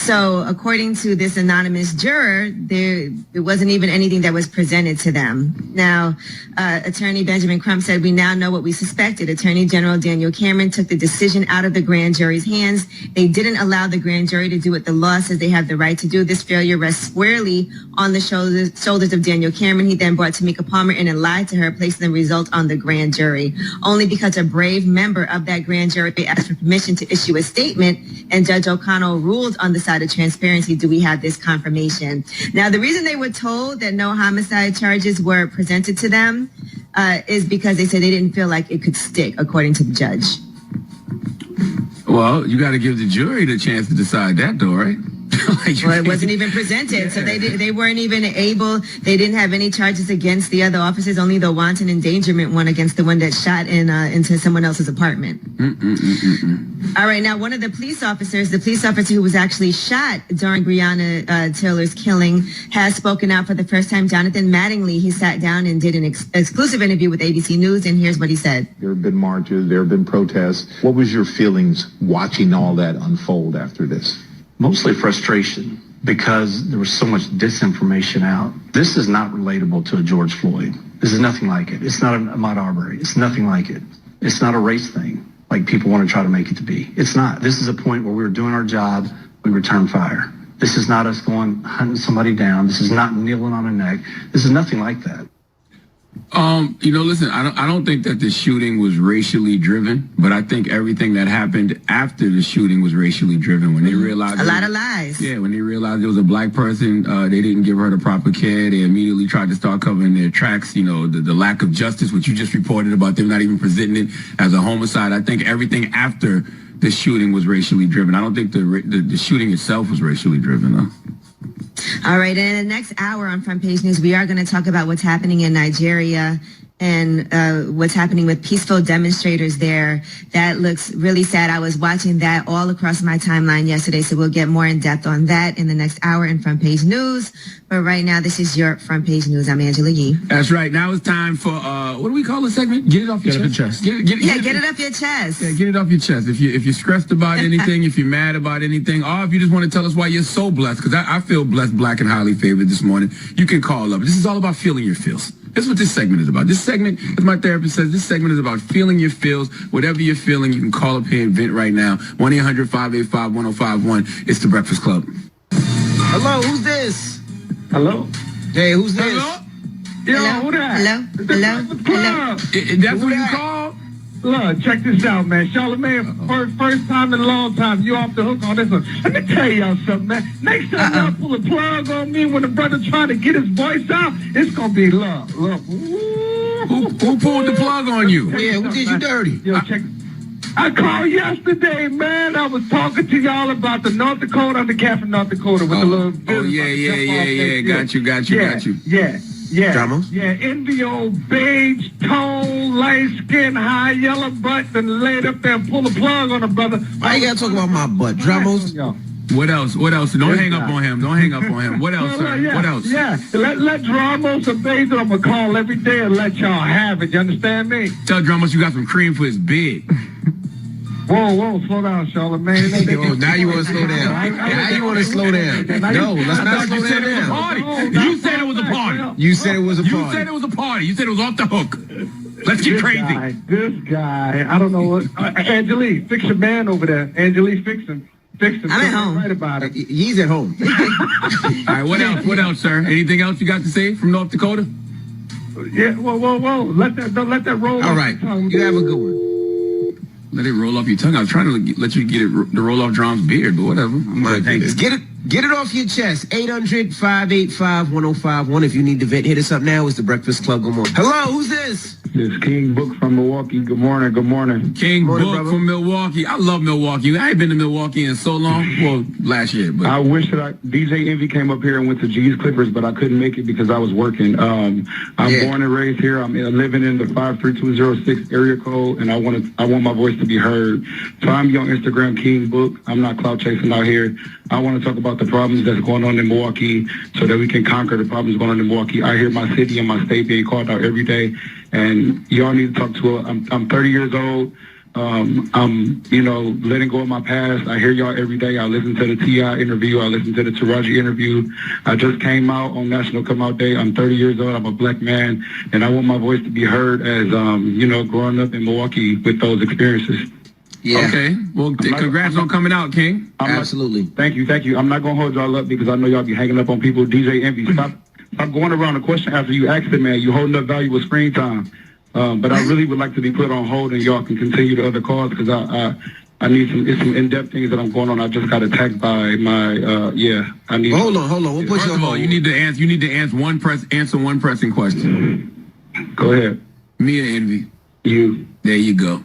So according to this anonymous juror, there wasn't even anything that was presented to them. Now, Attorney Benjamin Crump said, "We now know what we suspected. Attorney General Daniel Cameron took the decision out of the grand jury's hands. They didn't allow the grand jury to do what the law says they have the right to do. This failure rests squarely on the shoulders of Daniel Cameron. He then brought Tamika Palmer in and lied to her, placing the result on the grand jury. Only because a brave member of that grand jury asked for permission to issue a statement and Judge O'Connell ruled on the side of transparency do we have this confirmation." Now, the reason they were told that no homicide charges were presented to them is because they said they didn't feel like it could stick, according to the judge. Well, you got to give the jury the chance to decide that, though, right? Well, it wasn't even presented, so they weren't even able. They didn't have any charges against the other officers. Only the wanton endangerment one against the one that shot into someone else's apartment. All right, now one of the police officers who was actually shot during Breonna Taylor's killing, has spoken out for the first time. Jonathan Mattingly, he sat down and did an exclusive interview with ABC News, and here's what he said. There have been marches, there have been protests. What was your feelings watching all that unfold after this? Mostly frustration, because there was so much disinformation out. This is not relatable to a George Floyd. This is nothing like it. It's not an Ahmaud Arbery. It's nothing like it. It's not a race thing like people want to try to make it to be. It's not. This is a point where we were doing our job, we returned fire. This is not us going hunting somebody down. This is not kneeling on a neck. This is nothing like that. Listen, I don't think that the shooting was racially driven, but I think everything that happened after the shooting was racially driven. When they realized a lot of lies. Yeah, when they realized there was a black person, they didn't give her the proper care. They immediately tried to start covering their tracks. The lack of justice, which you just reported about them not even presenting it as a homicide. I think everything after the shooting was racially driven. I don't think the shooting itself was racially driven, though. All right, and in the next hour on Front Page News, we are going to talk about what's happening in Nigeria and what's happening with peaceful demonstrators there. That looks really sad. I was watching that all across my timeline yesterday, so we'll get more in depth on that in the next hour in Front Page News. But right now, this is your Front Page News. I'm Angela Yee. That's right. Now it's time for, what do we call the segment? Get it off your chest. Get it off your chest. Yeah, get it off your chest. If you're stressed about anything, if you're mad about anything, or if you just want to tell us why you're so blessed, because I feel blessed, black, and highly favored this morning, you can call up. This is all about feeling your feels. That's what this segment is about. This segment, as my therapist says, this segment is about feeling your feels. Whatever you're feeling, you can call up here and vent right now. 1-800-585-1051. It's The Breakfast Club. Hello, who's this? Hello? Hey, who's this? Hello? Yo, who that? Hello? That's what you call? Look, check this out, man. Charlamagne, first time in a long time, you off the hook on this one. Let me tell y'all something, man. Next time y'all pull a plug on me when the brother trying to get his voice out, it's going to be love. Look. Who pulled the plug on you? Yeah, who did you dirty? Yo, check. I called yesterday, man. I was talking to y'all about the North Dakota, I'm the cat from North Dakota with the little... Yeah. Got you. Yeah. Drama? Yeah, Indio, beige, tone, light skin, high yellow butt, and laid up there and pull the plug on a brother. Why you gotta talk about my butt? Dramos? What else? Don't hang up on him. What else, sir? Yeah, what else? Yeah, let Dramos and Beige, I'm going to call every day and let y'all have it. You understand me? Tell Dramos you got some cream for his bid. Whoa, slow down, Charlamagne. Now you want to slow down. Now you want to slow down. No, let's not slow that down. You said it was a party. You said it was a party. You said it was a party. You said it was off the hook. Let's get crazy. This guy, I don't know what. Angelique, fix your man over there. Angelique, fix him. I'm at home. Right about it. He's at home. All right, what else? What else, sir? Anything else you got to say from North Dakota? Yeah, whoa. Let that roll. All right, you have a good one. Let it roll off your tongue. I was trying to let you get it to roll off Drum's beard, but whatever. My goodness. Get it off your chest. 800-585-1051. If you need to vent, hit us up now. It's The Breakfast Club. Good morning. Hello, who's this? This is King Book from Milwaukee. Good morning. King Morning, Book brother. from Milwaukee. I love Milwaukee. I ain't been to Milwaukee in so long. Well, last year, but I wish that DJ Envy came up here and went to G's Clippers, but I couldn't make it because I was working. I'm born and raised here. I'm living in the 53206 area code, and I want my voice to be heard. Find me on Instagram, King Book. I'm not clout chasing out here. I want to talk about the problems that's going on in Milwaukee so that we can conquer the problems going on in Milwaukee. I hear my city and my state being called out every day, and y'all need to talk to her. I'm 30 years old. I'm, letting go of my past. I hear y'all every day. I listen to the T.I. interview. I listen to the Taraji interview. I just came out on National Come Out Day. I'm 30 years old. I'm a black man, and I want my voice to be heard as, growing up in Milwaukee with those experiences. Yeah. Okay. Well, congrats on coming out, King. Absolutely. Thank you. I'm not going to hold y'all up because I know y'all be hanging up on people. DJ Envy, stop going around the question after you asked it, man. You holding up valuable screen time. But I really would like to be put on hold and y'all can continue the other calls because I need some in-depth things that I'm going on. I just got attacked by my, I need. Hold on. We'll put you on hold. You need to answer one pressing question. Go ahead. Me and Envy. You. There you go.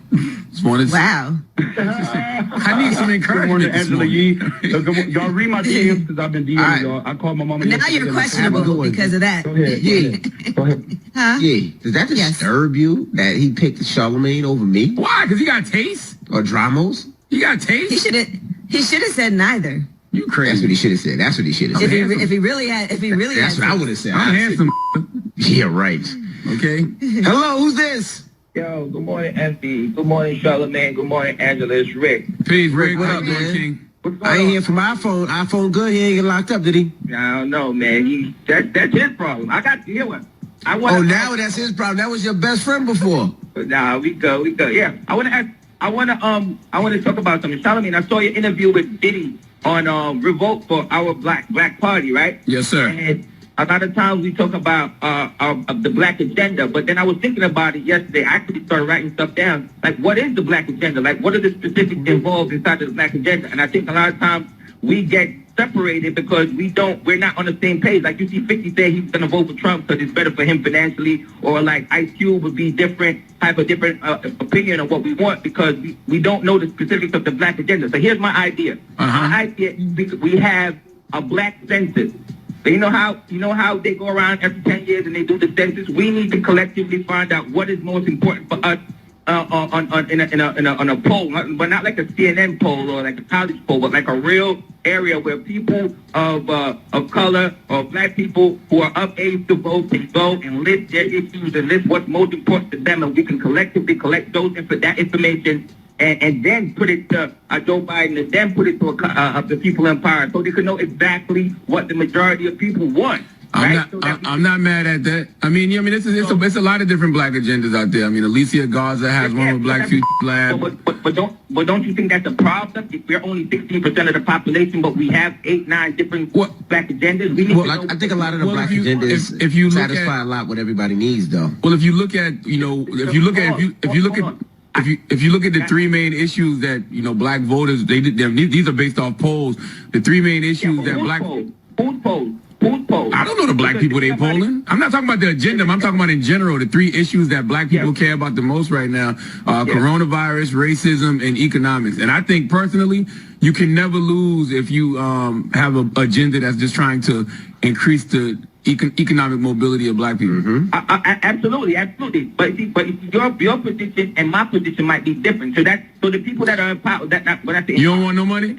Just wanted to Wow. I need some encouragement. Good morning, Angela Yee. Y'all read my DMs because I've been DMing y'all. I called my mama. Now you're questionable because of that. Go ahead. Yeah. Go ahead. Huh? Yeah. Does that disturb you that he picked Charlamagne over me Why? Because he got taste? or Dramos? He got taste? He should have said neither. You crazy. That's what he should have said. That's what he should have If said. he really had, That's what I would have said. I'm handsome. Yeah, right. Okay. Hello, who's this? Yo, good morning, Anthony. Good morning, Charlamagne. Good morning, Angela. It's Rick. Peace, Rick. What What up, up, man? King? What's going I ain't on? hear from iPhone. iPhone good. He ain't get locked up, did he? I don't know, man. That's his problem. I got to hear one. Oh, now that's his problem. That was your best friend before. Nah, we go. Yeah, I want to talk about something. Charlamagne, I saw your interview with Diddy on Revolt for Our Black Party, right? Yes, sir. And a lot of times we talk about the black agenda, but then I was thinking about it yesterday. I actually started writing stuff down. Like, what is the black agenda? Like, what are the specifics involved inside of the black agenda? And I think a lot of times we get separated because we're not on the same page. Like, you see 50 say he's going to vote for Trump because it's better for him financially, or like Ice Cube would be have a different opinion on what we want because we don't know the specifics of the black agenda. So here's my idea. My idea is we have a black census. So you know how they go around every 10 years and they do the census? We need to collectively find out what is most important for us on a poll, but not like a CNN poll or like a college poll, but like a real area where people of color or black people who are of age to vote can go and list their issues and list what's most important to them, and we can collectively collect that information and then put it to Joe Biden, and then put it to the people in power, so they can know exactly what the majority of people want. I'm not mad at that. I mean, it's a lot of different black agendas out there. I mean, Alicia Garza has one with Black Future Lab. But don't you think that's a problem? If we're only 16% of the population, but we have 8-9 different black agendas, we need to know. I think a lot of the black agendas if you satisfy a lot what everybody needs, though. Well, if you look at the three main issues that black voters these are based off polls. The three main issues that black Who's polls? I don't know the black people they polling. I'm not talking about the agenda. I'm talking about in general the three issues that black people care about the most right now: coronavirus, racism, and economics. And I think personally, you can never lose if you have an agenda that's just trying to increase the economic mobility of black people. Mm-hmm. Absolutely. But your position and my position might be different. So the people that are in power, when I say you don't want no money.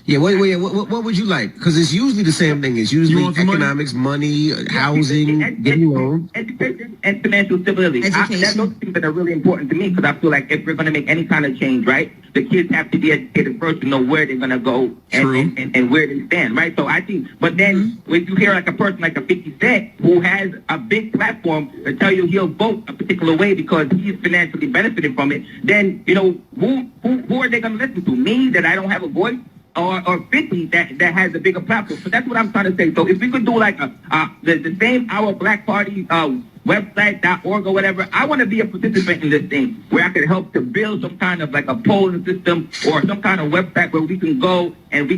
Yeah, what would you like? Because it's usually the same thing. It's usually economics, money, housing, getting loans. Education and financial stability. Those are things that are really important to me because I feel like if we're going to make any kind of change, right, the kids have to be educated first to know where they're going to go and where they stand, right? So I think, but then when you hear like a person like a 50 Cent who has a big platform to tell you he'll vote a particular way because he's financially benefiting from it, then, who are they going to listen to? Me, that I don't have a voice? Or 50 that has a bigger platform. So that's what I'm trying to say. So if we could do like the same Our Black Party website.org or whatever, I want to be a participant in this thing where I could help to build some kind of like a polling system or some kind of website where we can go and we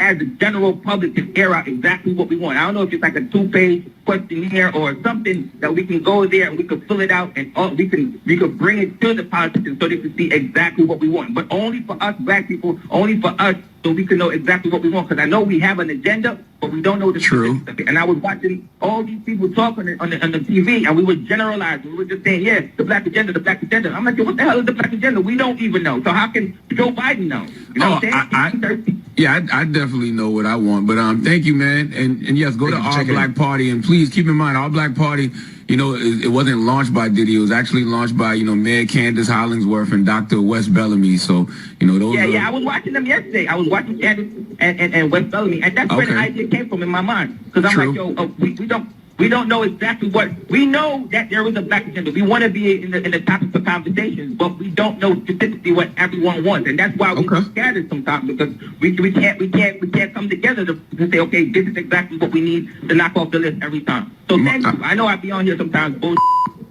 as the general public can air out exactly what we want. I don't know if it's like a 2-page questionnaire or something that we can go there and we can fill it out and we could bring it to the politicians so they can see exactly what we want. But only for us black people, only for us, so we can know exactly what we want. Because I know we have an agenda, but we don't know the truth. And I was watching all these people talking on the TV, and we were generalizing. We were just saying, yeah, the black agenda, the black agenda. I'm like, what the hell is the black agenda? We don't even know. So how can Joe Biden know? You know what I'm saying? I definitely know what I want. But thank you, man. And yes, go to Our Black Party. And please keep in mind, Our Black Party, you know, it wasn't launched by Diddy. It was actually launched by, you know, Mayor Candace Hollingsworth and Dr. Wes Bellamy. So, you know, those. Yeah, I was watching them yesterday. I was watching Candace and Wes Bellamy, and that's where the idea came from in my mind. Because I'm like, yo, we don't know exactly what we know that there is a black agenda. We want to be in the topics of conversations, but we don't know specifically what everyone wants, and that's why we get scattered sometimes because we can't come together to say, okay, this is exactly what we need to knock off the list every time. So thank you. I know I be on here sometimes bullshit,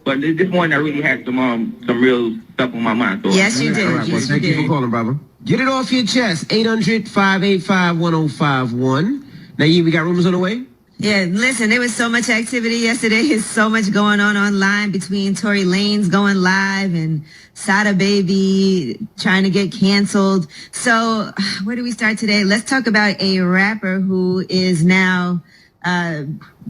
but this one I really had some real stuff on my mind. So yes, you did. All right, well, thank you for calling, brother. Get it off your chest. 800-585-1051. Naeem, we got rumors on the way? Yeah, listen, there was so much activity yesterday. There's so much going on online between Tory Lanez going live and Sada Baby trying to get canceled. So where do we start today? Let's talk about a rapper who is now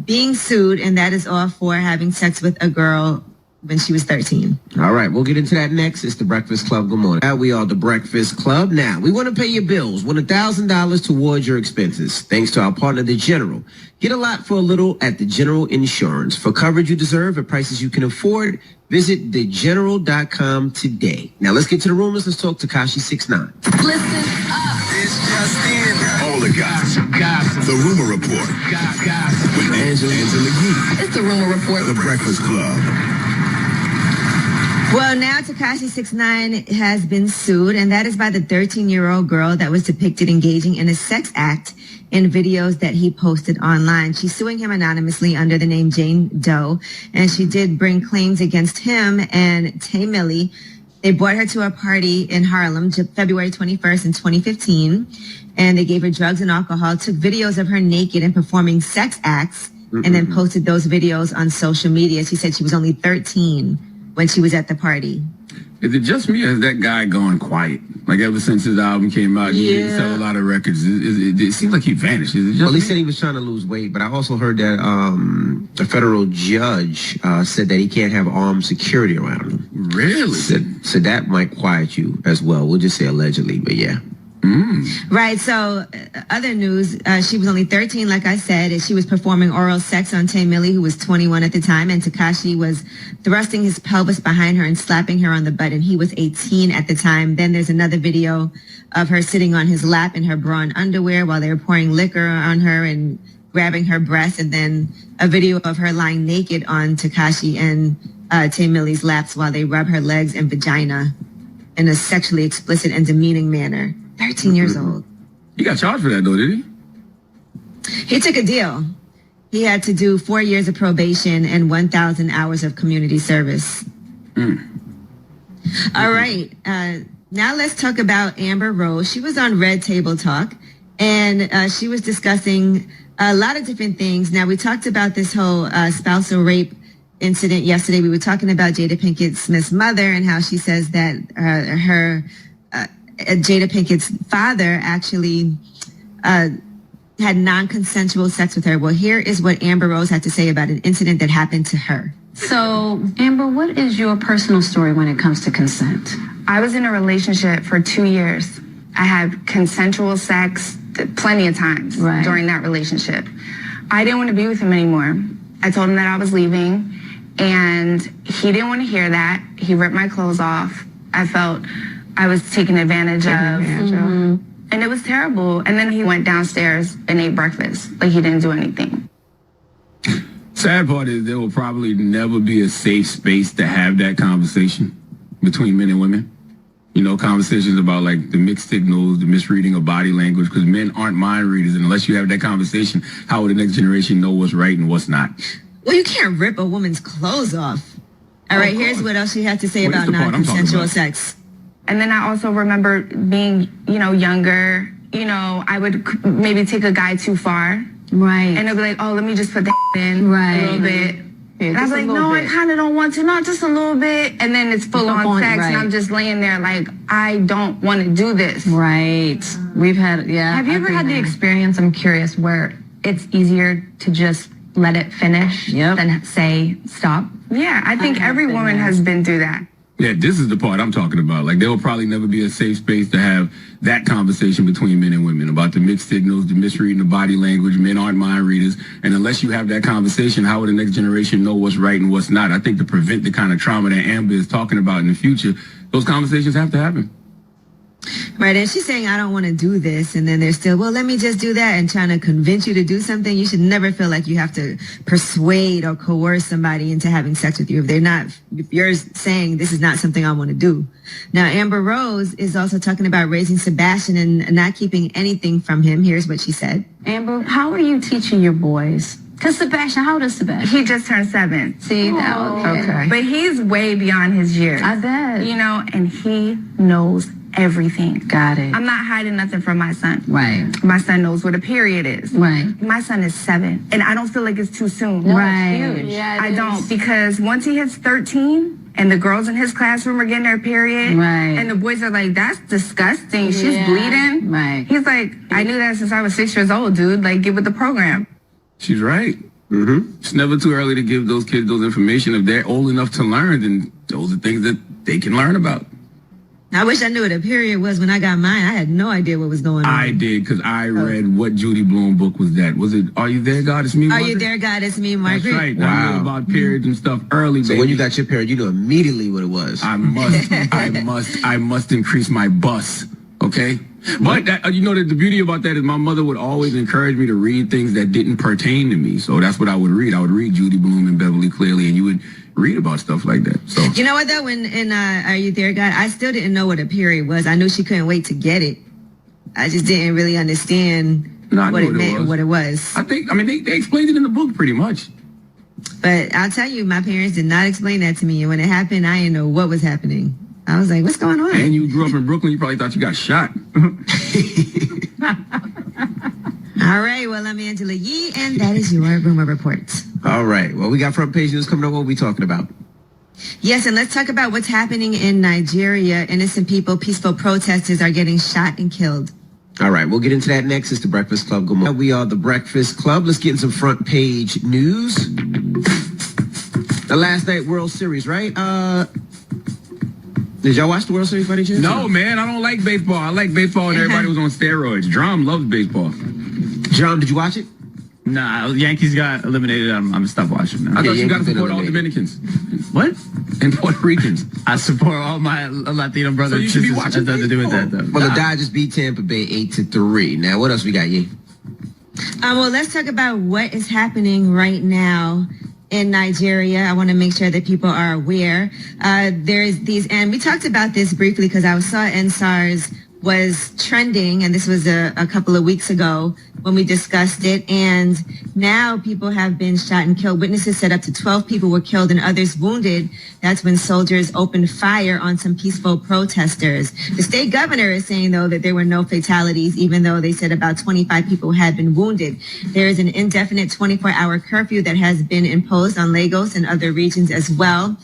being sued, and that is all for having sex with a girl when she was 13. All right, we'll get into that next. It's The Breakfast Club. Good morning. We are The Breakfast Club. Now, we want to pay your bills. Win $1,000 towards your expenses. Thanks to our partner, The General. Get a lot for a little at The General Insurance. For coverage you deserve at prices you can afford, visit thegeneral.com today. Now, let's get to the rumors. Let's talk to Tekashi 6ix9ine. Listen up. It's just in. All the gossip. The Rumor Report. With Angela Yee. It's The Rumor Report. The Breakfast Club. Well, now Tekashi 6ix9ine has been sued, and that is by the 13-year-old girl that was depicted engaging in a sex act in videos that he posted online. She's suing him anonymously under the name Jane Doe, and she did bring claims against him and Tay Millie. They brought her to a party in Harlem February 21st in 2015, and they gave her drugs and alcohol, took videos of her naked and performing sex acts, and then posted those videos on social media. She said she was only 13 when she was at the party. Is it just me or has that guy gone quiet? Like ever since his album came out, he didn't sell a lot of records. It seems like he vanished. Is it just well, he said he was trying to lose weight, but I also heard that a federal judge said that he can't have armed security around him. Really? So that might quiet you as well. We'll just say allegedly, but yeah. Right. So other news, she was only 13, like I said, and she was performing oral sex on Tay Millie, who was 21 at the time, and Tekashi was thrusting his pelvis behind her and slapping her on the butt, and he was 18 at the time. Then there's another video of her sitting on his lap in her bra and underwear while they were pouring liquor on her and grabbing her breast, and then a video of her lying naked on Tekashi and Tay Millie's laps while they rub her legs and vagina in a sexually explicit and demeaning manner. 13 years old. He got charged for that, though, did he? He took a deal. He had to do 4 years of probation and 1,000 hours of community service. All right. Now let's talk about Amber Rose. She was on Red Table Talk, and she was discussing a lot of different things. Now, we talked about this whole spousal rape incident yesterday. We were talking about Jada Pinkett Smith's mother and how she says that Jada Pinkett's father actually had non-consensual sex with her. Well, here is what Amber Rose had to say about an incident that happened to her. So, Amber, what is your personal story when it comes to consent? I was in a relationship for 2 years. I had consensual sex plenty of times during that relationship. I didn't want to be with him anymore. I told him that I was leaving, and he didn't want to hear that. He ripped my clothes off. I felt I was taken advantage of. And it was terrible. And then he went downstairs and ate breakfast. Like he didn't do anything. Sad part is there will probably never be a safe space to have that conversation between men and women. You know, conversations about like the mixed signals, the misreading of body language, because men aren't mind readers. And unless you have that conversation, how will the next generation know what's right and what's not? Well, you can't rip a woman's clothes off. All right, here's what else she had to say about non-consensual sex. And then I also remember being, younger, I would maybe take a guy too far. Right. And they'll be like, oh, let me just put the in a little bit. Yeah, and I was like, no, I kind of don't want to. Not just a little bit. And then it's full on sex. And I'm just laying there like, I don't want to do this. Right. We've had, Have you ever had the experience, I'm curious, where it's easier to just let it finish than say stop? Yeah, I think every woman has been through that. Yeah, this is the part I'm talking about. Like, there will probably never be a safe space to have that conversation between men and women about the mixed signals, the misreading the body language. Men aren't mind readers. And unless you have that conversation, how will the next generation know what's right and what's not? I think to prevent the kind of trauma that Amber is talking about in the future, those conversations have to happen. Right, and she's saying, I don't want to do this, and then they're still, well, let me just do that, and trying to convince you to do something. You should never feel like you have to persuade or coerce somebody into having sex with you if you're saying this is not something I want to do. Now, Amber Rose is also talking about raising Sebastian and not keeping anything from him. Here's what she said. Amber, how are you teaching your boys? Because Sebastian, how old is Sebastian? He just turned 7. See, okay. But he's way beyond his years. I bet. You know, and he knows everything. Got it. I'm not hiding nothing from my son. Right. My son knows what a period is. Right. My son is 7, and I don't feel like it's too soon. No, right. It's huge. Yeah, I don't, because once he hits 13, and the girls in his classroom are getting their period, right, and the boys are like, that's disgusting. She's bleeding. Right. He's like, I knew that since I was 6 years old, dude. Like, get with the program. She's right. Mm-hmm. It's never too early to give those kids those information. If they're old enough to learn, then those are things that they can learn about. I wish I knew what a period was when I got mine. I had no idea what was going on. I did, because I read what Judy Blume book was that? Was it Are You There, God? It's Me, Margaret? Are You There, God? It's Me, Margaret? That's right. Wow. I knew about periods and stuff early. So when you got your period, you knew immediately what it was. I must increase my bus. Okay? But that, you know, the beauty about that is my mother would always encourage me to read things that didn't pertain to me. So that's what I would read. I would read Judy Blume and Beverly Clearly, and you would read about stuff like that. So you know what, though? When in Are You There, God? I still didn't know what a period was. I knew she couldn't wait to get it. I just didn't really understand what it meant and what it was. I mean, they explained it in the book pretty much. But I'll tell you, my parents did not explain that to me. And when it happened, I didn't know what was happening. I was like, what's going on? And you grew up in Brooklyn, you probably thought you got shot. All right, well, I'm Angela Yee, and that is your Rumor Report. All right, well, we got front page news coming up. What are we talking about? Yes, and let's talk about what's happening in Nigeria. Innocent people, peaceful protesters are getting shot and killed. All right, we'll get into that next. It's The Breakfast Club. Good morning. We are The Breakfast Club. Let's get in some front page news. The last night World Series, right? Did y'all watch the World Series by any chance? No, man, I don't like baseball. I like baseball and everybody was on steroids. Drum loves baseball. Drum, did you watch it? Nah, Yankees got eliminated. I'm gonna stop watching now. I thought you got to support all Dominicans. What? And Puerto Ricans. I support all my Latino brothers. So you should be watching nothing to do with that, though. Well, the Dodgers beat Tampa Bay 8-3. Now, what else we got, Yee? Well, let's talk about what is happening right now in Nigeria. I want to make sure that people are aware. There's these, and we talked about this briefly because I saw NSARS was trending, and this was a couple of weeks ago when we discussed it, and now people have been shot and killed. Witnesses said up to 12 people were killed and others wounded. That's when soldiers opened fire on some peaceful protesters. The state governor is saying, though, that there were no fatalities, even though they said about 25 people had been wounded. There is an indefinite 24-hour curfew that has been imposed on Lagos and other regions as well.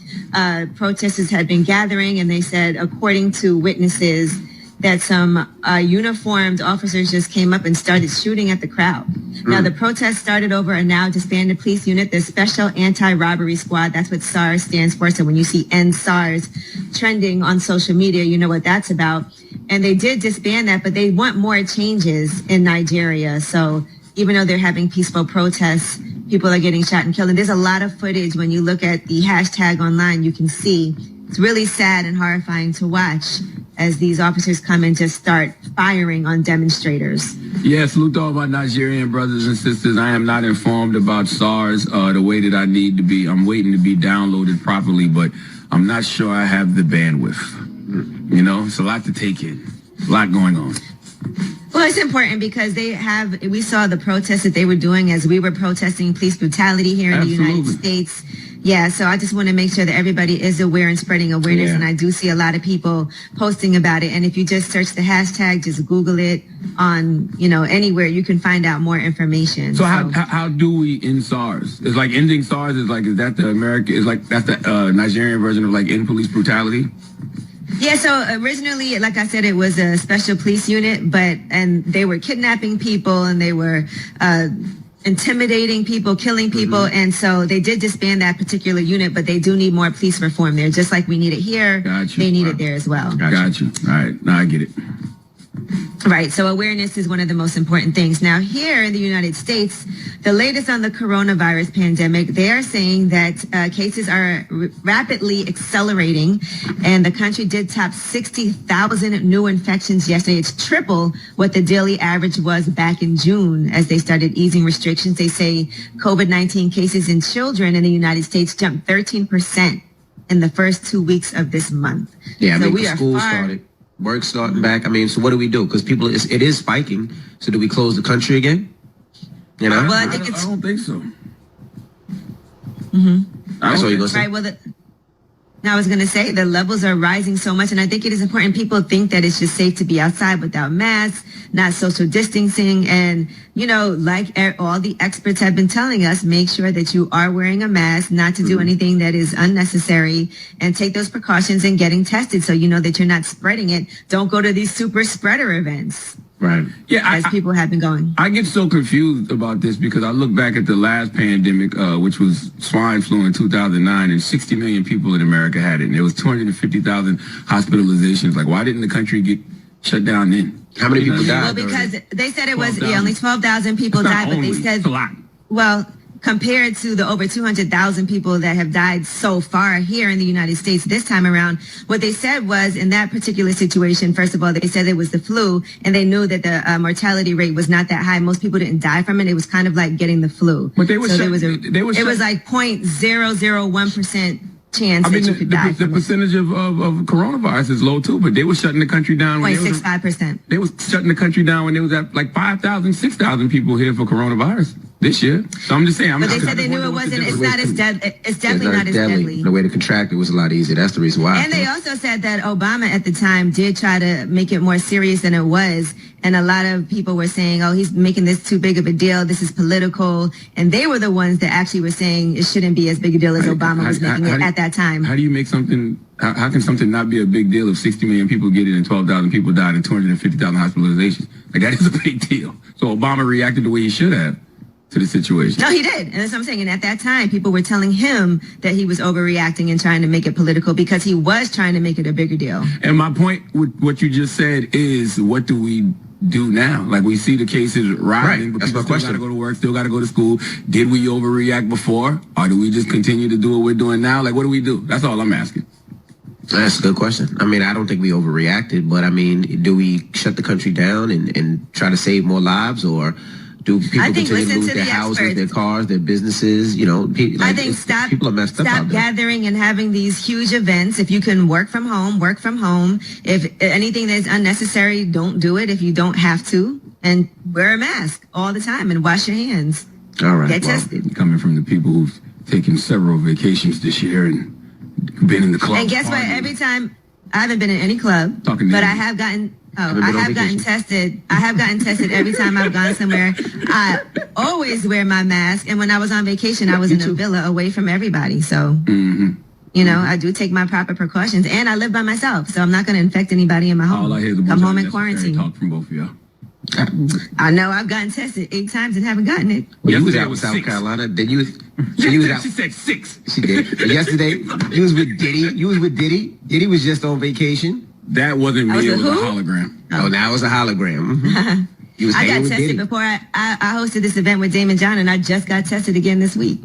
Protesters had been gathering, and they said, according to witnesses, that some uniformed officers just came up and started shooting at the crowd. Now, the protest started over a now disbanded police unit, the Special Anti-Robbery Squad. That's what SARS stands for. So when you see NSARS trending on social media, you know what that's about. And they did disband that, but they want more changes in Nigeria. So even though they're having peaceful protests, people are getting shot and killed. And there's a lot of footage when you look at the hashtag online, you can see it's really sad and horrifying to watch as these officers come and just start firing on demonstrators. Yes, salute to all my Nigerian brothers and sisters. I am not informed about SARS the way that I need to be. I'm waiting to be downloaded properly, but I'm not sure I have the bandwidth. You know, it's a lot to take in, a lot going on. Well, it's important because we saw the protests that they were doing as we were protesting police brutality here in the United States. Yeah, so I just want to make sure that everybody is aware and spreading awareness. Yeah. And I do see a lot of people posting about it. And if you just search the hashtag, just Google it on, anywhere, you can find out more information. So how do we end SARS? It's like ending SARS is that that's the Nigerian version of like end police brutality? Yeah, so originally, like I said, it was a special police unit, and they were kidnapping people and they were intimidating people, killing people. And so they did disband that particular unit, but they do need more police reform there. Just like we need it here, they need it there as well. Got you. All right. Now I get it. Right. So awareness is one of the most important things. Now, here in the United States, the latest on the coronavirus pandemic, they are saying that cases are rapidly accelerating, and the country did top 60,000 new infections yesterday. It's triple what the daily average was back in June as they started easing restrictions. They say COVID-19 cases in children in the United States jumped 13% in the first 2 weeks of this month. Yeah, so I mean, school started. Work starting back. I mean, so what do we do? Because it is spiking. So do we close the country again? You know? Well, I don't think so. That's what you're gonna say. Right. Well, I was going to say the levels are rising so much, and I think it is important. People think that it's just safe to be outside without masks, not social distancing, and like all the experts have been telling us, make sure that you are wearing a mask, not to do anything that is unnecessary, and take those precautions in getting tested so you know that you're not spreading it. Don't go to these super spreader events. Right. Yeah. As people have been going. I get so confused about this because I look back at the last pandemic, which was swine flu in 2009, and 60 million people in America had it. And there was 250,000 hospitalizations. Like, why didn't the country get shut down then? How many people died? Well, because they said it was only 12,000 people died, but they said, a lot. Well, compared to the over 200,000 people that have died so far here in the United States this time around, what they said was in that particular situation, first of all, they said it was the flu, and they knew that the mortality rate was not that high. Most people didn't die from it. It was kind of like getting the flu. But they were it was like 0.001% chance that you could die. The percentage of coronavirus is low too, but they were shutting the country down. 0.65%. They were shutting the country down when there was at like 5,000, 6,000 people here for coronavirus this year. So I'm just saying. But they said they knew it wasn't. It's not as deadly. It's definitely not as deadly. The way to contract it was a lot easier. That's the reason why. And they also said that Obama at the time did try to make it more serious than it was. And a lot of people were saying, oh, he's making this too big of a deal. This is political. And they were the ones that actually were saying it shouldn't be as big a deal as Obama was making it at that time. How do you make something, how can something not be a big deal if 60 million people get it and 12,000 people died and 250,000 hospitalizations? Like, that is a big deal. So Obama reacted the way he should have to the situation. No, he did. And that's what I'm saying. And at that time, people were telling him that he was overreacting and trying to make it political because he was trying to make it a bigger deal. And my point with what you just said is, what do we do now? Like, we see the cases rising, but that's people my question. Still got to go to work, still got to go to school. Did we overreact before? Or do we just continue to do what we're doing now? Like, what do we do? That's all I'm asking. That's a good question. I mean, I don't think we overreacted, but I mean, do we shut the country down and try to save more lives, or do people continue to lose their houses, their cars, their businesses? I think people are messed up out there. Stop gathering and having these huge events. If you can work from home, work from home. If anything that's unnecessary, don't do it if you don't have to. And wear a mask all the time and wash your hands. All right. Get tested. Coming from the people who've taken several vacations this year and been in the club. And guess what? Every time, I haven't been in any club, but I have gotten... I have gotten tested. I have gotten tested every time I've gone somewhere. I always wear my mask. And when I was on vacation, I was in a villa away from everybody. So, I do take my proper precautions. And I live by myself. So I'm not going to infect anybody in my home. All I hear is come home and quarantine. Talk from both of y'all. I know I've gotten tested 8 times and haven't gotten it. Well, you was out with South Carolina. Then you was out. She said 6. She did. Yesterday, you was with Diddy. You was with Diddy. Diddy was just on vacation. That wasn't me. It was a hologram. Oh, now it's a hologram. I got tested before I hosted this event with Damon John, and I just got tested again this week.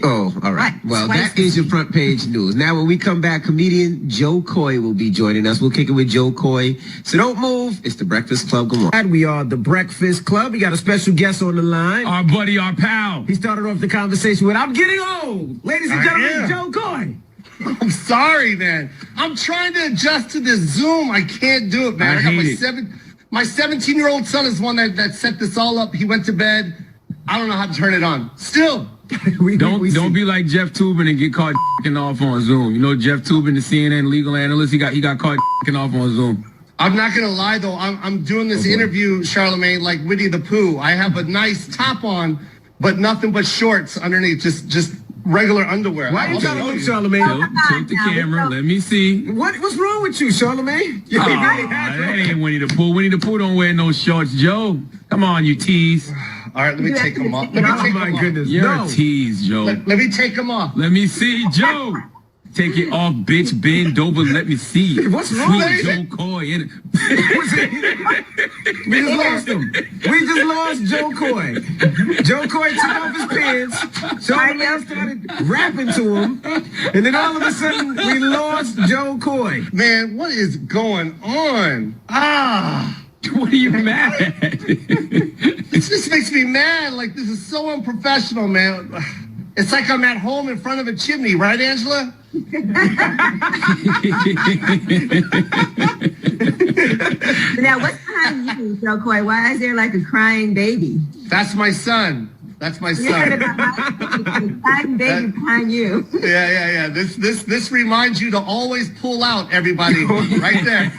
All right. Well, that is your front page news. Now, when we come back, comedian Joe Coy will be joining us. We'll kick it with Joe Coy. So don't move. It's The Breakfast Club. Good morning. We are The Breakfast Club. We got a special guest on the line. Our buddy, our pal. He started off the conversation with, I'm getting old. Ladies and gentlemen, Joe Coy. I'm sorry, man. I'm trying to adjust to this Zoom. I can't do it, man. I got my 17-year-old son is one that set this all up. He went to bed. I don't know how to turn it on. Still. Don't be like Jeff Toobin and get caught off on Zoom. You know Jeff Toobin, the CNN legal analyst, he got caught off on Zoom. I'm not gonna lie though. I'm doing this interview, Charlamagne, like Winnie the Pooh. I have a nice top on, but nothing but shorts underneath. Just regular underwear. Why you trying to look, Charlamagne? Tilt the camera. Let me see. What's wrong with you, Charlamagne? Oh, that ain't Winnie the Pooh. Winnie the Pooh don't wear no shorts, Joe. Come on, you tease. All right, let me take them off. Let me take them off. Goodness. You're No. a tease, Joe. Let me take them off. Let me see, Joe. Take it off, bitch. Bend over. Let me see. What's wrong with Sweet you? Joe Coy. We just lost him. We just lost Joe Coy. Joe Coy took off his pants. Charlamagne started rapping to him. And then all of a sudden, we lost Joe Coy. Man, what is going on? What are you mad at? It just makes me mad. Like, this is so unprofessional, man. It's like I'm at home in front of a chimney, right, Angela? Now, what's behind you, Joe Coy? Why is there like a crying baby? That's my son. That's my You heard son. about my crying baby behind you. Yeah. This reminds you to always pull out everybody right there.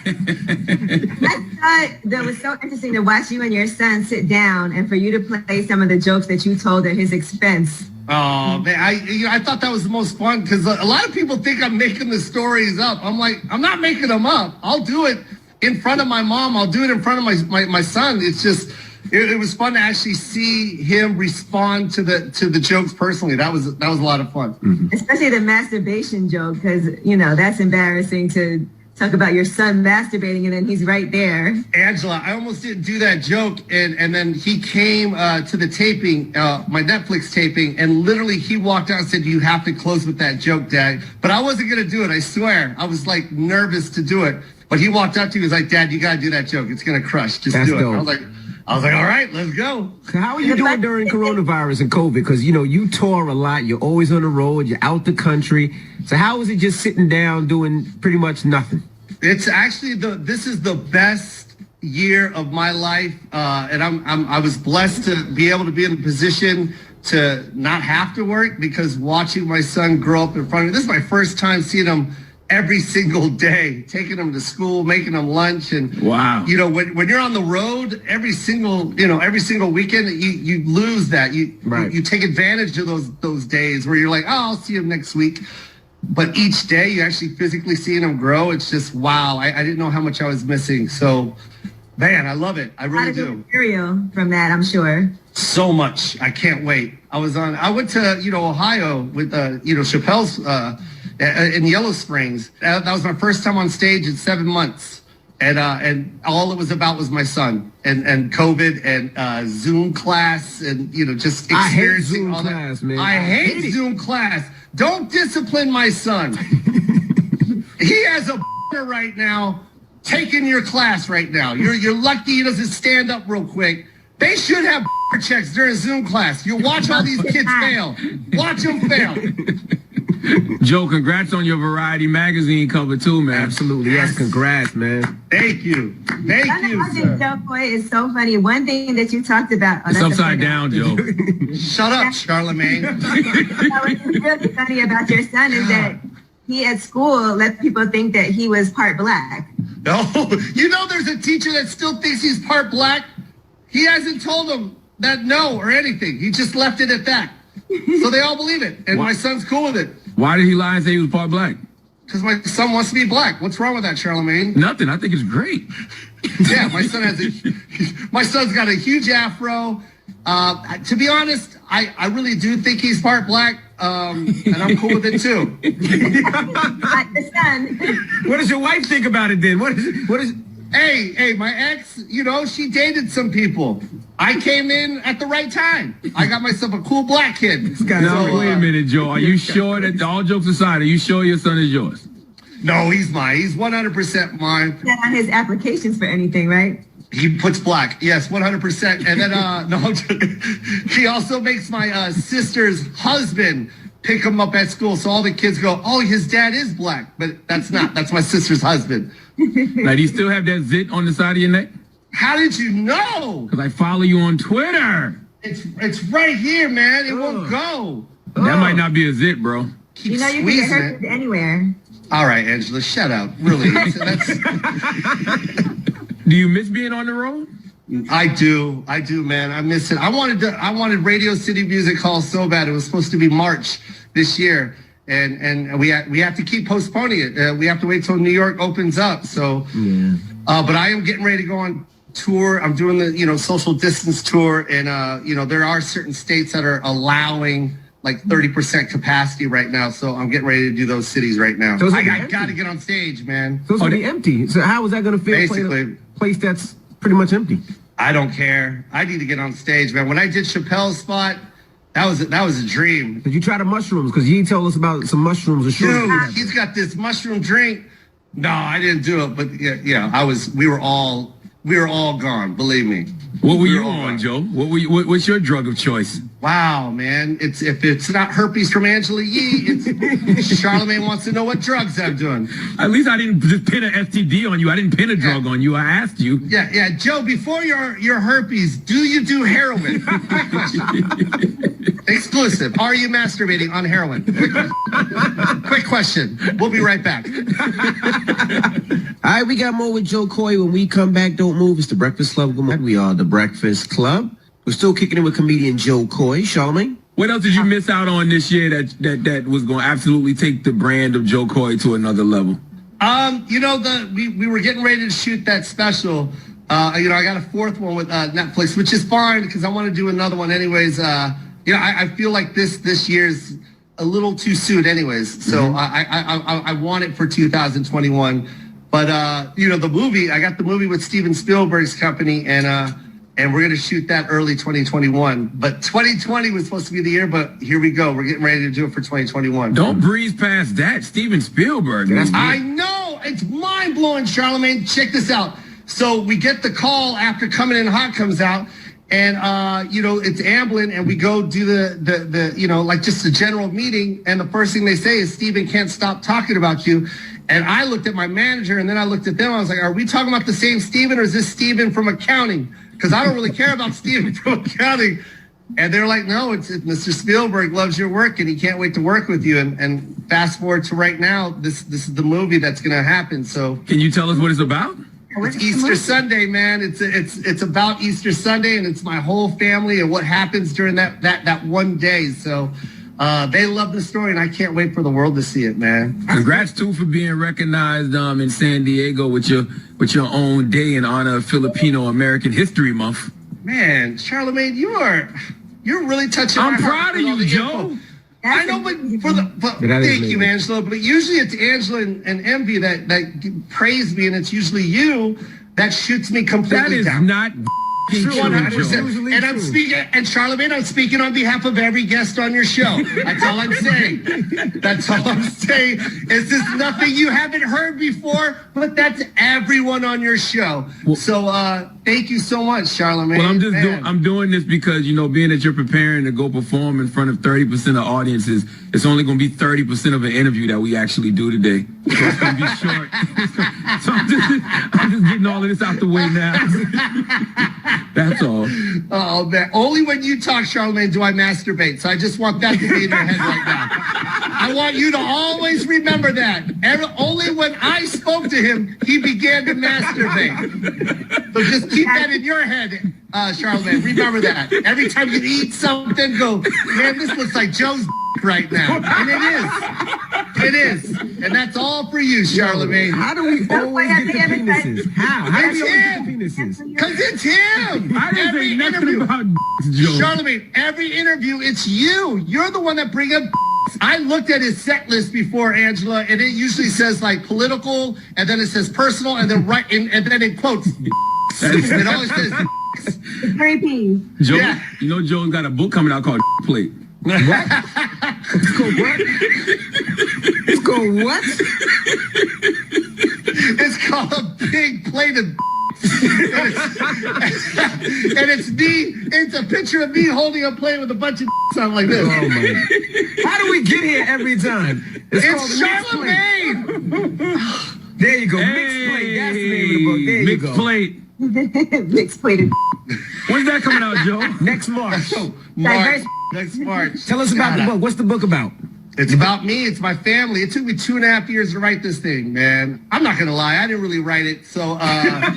I thought that was so interesting to watch you and your son sit down and for you to play some of the jokes that you told at his expense. Oh man, I thought that was the most fun because a lot of people think I'm making the stories up. I'm like, I'm not making them up. I'll do it in front of my mom. I'll do it in front of my son. It's just it was fun to actually see him respond to the jokes personally. That was a lot of fun. Mm-hmm. Especially the masturbation joke, because that's embarrassing to talk about your son masturbating and then he's right there. Angela, I almost didn't do that joke, and then he came to the taping, my Netflix taping, and literally he walked out and said, "You have to close with that joke, Dad." But I wasn't gonna do it. I swear, I was like nervous to do it. But he walked up to me, he was like, "Dad, you gotta do that joke. It's gonna crush. Just That's do it." dope. I was like, all right, let's go. So how are you doing during coronavirus and COVID? Because, you tour a lot. You're always on the road. You're out the country. So how is it just sitting down doing pretty much nothing? It's actually this is the best year of my life, and I was blessed to be able to be in a position to not have to work because watching my son grow up in front of me. This is my first time seeing him every single day, taking him to school, making him lunch, and wow. When you're on the road every single weekend, you lose that. You take advantage of those days where you're like, oh, I'll see him next week. But each day you actually physically seeing him grow, it's just wow. I didn't know how much I was missing. So, man, I love it. I really do. Material from that, I'm sure. So much. I can't wait. I went to Ohio with Chappelle's in Yellow Springs. That was my first time on stage in 7 months. And all it was about was my son and COVID and Zoom class and just experiencing all that. Zoom class, man. I hate Zoom class. Don't discipline my son. He has a right now taking your class right now. You're lucky he doesn't stand up real quick. They should have checks during Zoom class. You watch all these kids fail. Watch them fail. Joe, congrats on your Variety magazine cover too, man. Absolutely. Yes, congrats, man. Thank you. Thank you, sir. Joe Coy is so funny. One thing that you talked about. It's upside down, Joe. Shut up, Charlamagne. What's really funny about your son is that he at school let people think that he was part black. No, there's a teacher that still thinks he's part black. He hasn't told them that no or anything. He just left it at that. So they all believe it. And my son's cool with it. Why did he lie and say he was part black? Because my son wants to be black. What's wrong with that, Charlamagne? Nothing. I think it's great. Yeah, my son's got a huge afro. To be honest, I really do think he's part black. And I'm cool with it too. The son. What does your wife think about it then? What is Hey, my ex, she dated some people. I came in at the right time. I got myself a cool black kid. Now, wait a minute, Joe. Are you sure that, all jokes aside, are you sure your son is yours? No, he's mine. He's 100% mine. Not on his applications for anything, right? He puts black. Yes, 100%. And then, he also makes my sister's husband pick him up at school. So all the kids go, oh, his dad is black. But that's not. That's my sister's husband. Now, do you still have that zit on the side of your neck? How did you know? Because I follow you on Twitter. It's right here, man. It won't go. That might not be a zit, bro. You can get hurt anywhere. All right, Angela, shut up. Really. Do you miss being on the road? I do, man. I miss it. I wanted Radio City Music Hall so bad. It was supposed to be March this year. And we have to keep postponing it. We have to wait till New York opens up. So, but I am getting ready to go on tour. I'm doing the, social distance tour. And, there are certain states that are allowing like 30% capacity right now. So I'm getting ready to do those cities right now. So I got to get on stage, man. So it's going to be empty. So how is that going to feel? Basically, a place that's pretty much empty. I don't care. I need to get on stage, man. When I did Chappelle's spot, that was a dream. Did you try the mushrooms? Because you told us about some mushrooms. Dude, he's got this mushroom drink. No, I didn't do it, but yeah, we were all gone. Believe me. What were you on, Joe? What's your drug of choice? Wow, man. If it's not herpes from Angela Yee, it's Charlamagne wants to know what drugs I'm doing. At least I didn't just pin an STD on you. I didn't pin a drug on you. I asked you. Yeah. Joe, before your herpes, do you do heroin? Exclusive. Are you masturbating on heroin? Quick question. We'll be right back. All right, we got more with Joe Coy. When we come back, don't move. It's the Breakfast Club. Good morning. We are the Breakfast Club. We're still kicking it with comedian Joe Coy. Charlamagne? What else did you miss out on this year that was going to absolutely take the brand of Joe Coy to another level? We were getting ready to shoot that special. I got a fourth one with Netflix, which is fine because I want to do another one anyways. I feel like this year's a little too soon anyways. So I want it for 2021. But, the movie, I got the movie with Steven Spielberg's company, and we're going to shoot that early 2021. But 2020 was supposed to be the year, but here we go. We're getting ready to do it for 2021. Don't breeze past that. Steven Spielberg. I know. It's mind-blowing, Charlamagne. Check this out. So we get the call after Coming in Hot comes out, and, it's Amblin, and we go do the just a general meeting, and the first thing they say is, Steven can't stop talking about you. And I looked at my manager, and then I looked at them. I was like, are we talking about the same Steven, or is this Steven from accounting? Because I don't really care about Steven from accounting. And they're like, no, it's Mr. Spielberg loves your work, and he can't wait to work with you. And fast forward to right now, this is the movie that's going to happen. So can you tell us what it's about? It's Easter Sunday, man. It's about Easter Sunday, and it's my whole family and what happens during that one day. So they love the story, and I can't wait for the world to see it, man. Congrats too for being recognized in San Diego with your own day in honor of Filipino American History Month. Man, Charlamagne, you're really touching. I'm proud of you, Joe. I know, but thank you, Angela. But usually it's Angela and Envy that praise me, and it's usually you that shoots me completely down. That is not true, 100%. And I'm speaking, and Charlamagne, I'm speaking on behalf of every guest on your show. That's all I'm saying. That's all I'm saying. Is this nothing you haven't heard before? But that's everyone on your show. So thank you so much, Charlamagne. Well, I'm doing this because being that you're preparing to go perform in front of 30% of audiences, it's only going to be 30% of an interview that we actually do today. So it's going to be short. So I'm just getting all of this out the way now. That's all. Oh, man. Only when you talk, Charlamagne, do I masturbate. So I just want that to be in your head right now. I want you to always remember that. Only when I spoke to him, he began to masturbate. So just keep that in your head, Charlamagne. Remember that. Every time you eat something, go, man, this looks like Joe's right now. And it is. It is. And that's all for you, Charlamagne. How do we always get the penises? How do we always get the penises? Because it's him. I didn't say nothing about Joe. Charlamagne, every interview, it's you. You're the one that brings up. I looked at his set list before, Angela, and it usually says like political, and then it says personal, and then and then it quotes. It always says. It's 3 P's. Joe, yeah. Joe's got a book coming out called Plate. What? It's called what? It's called what? It's called A Big Plate of. And it's me. It's a picture of me holding a plate with a bunch of on like this. Oh my! How do we get here every time? It's Charlamagne. There you go. Mixed plate. That's the name of the book. There you go. Mixed plate. Mixed plate. When's that coming out, Joe? Next March. Next March. Tell us about the book. What's the book about? It's about me. It's my family. It took me 2.5 years to write this thing, man. I'm not going to lie. I didn't really write it. So, I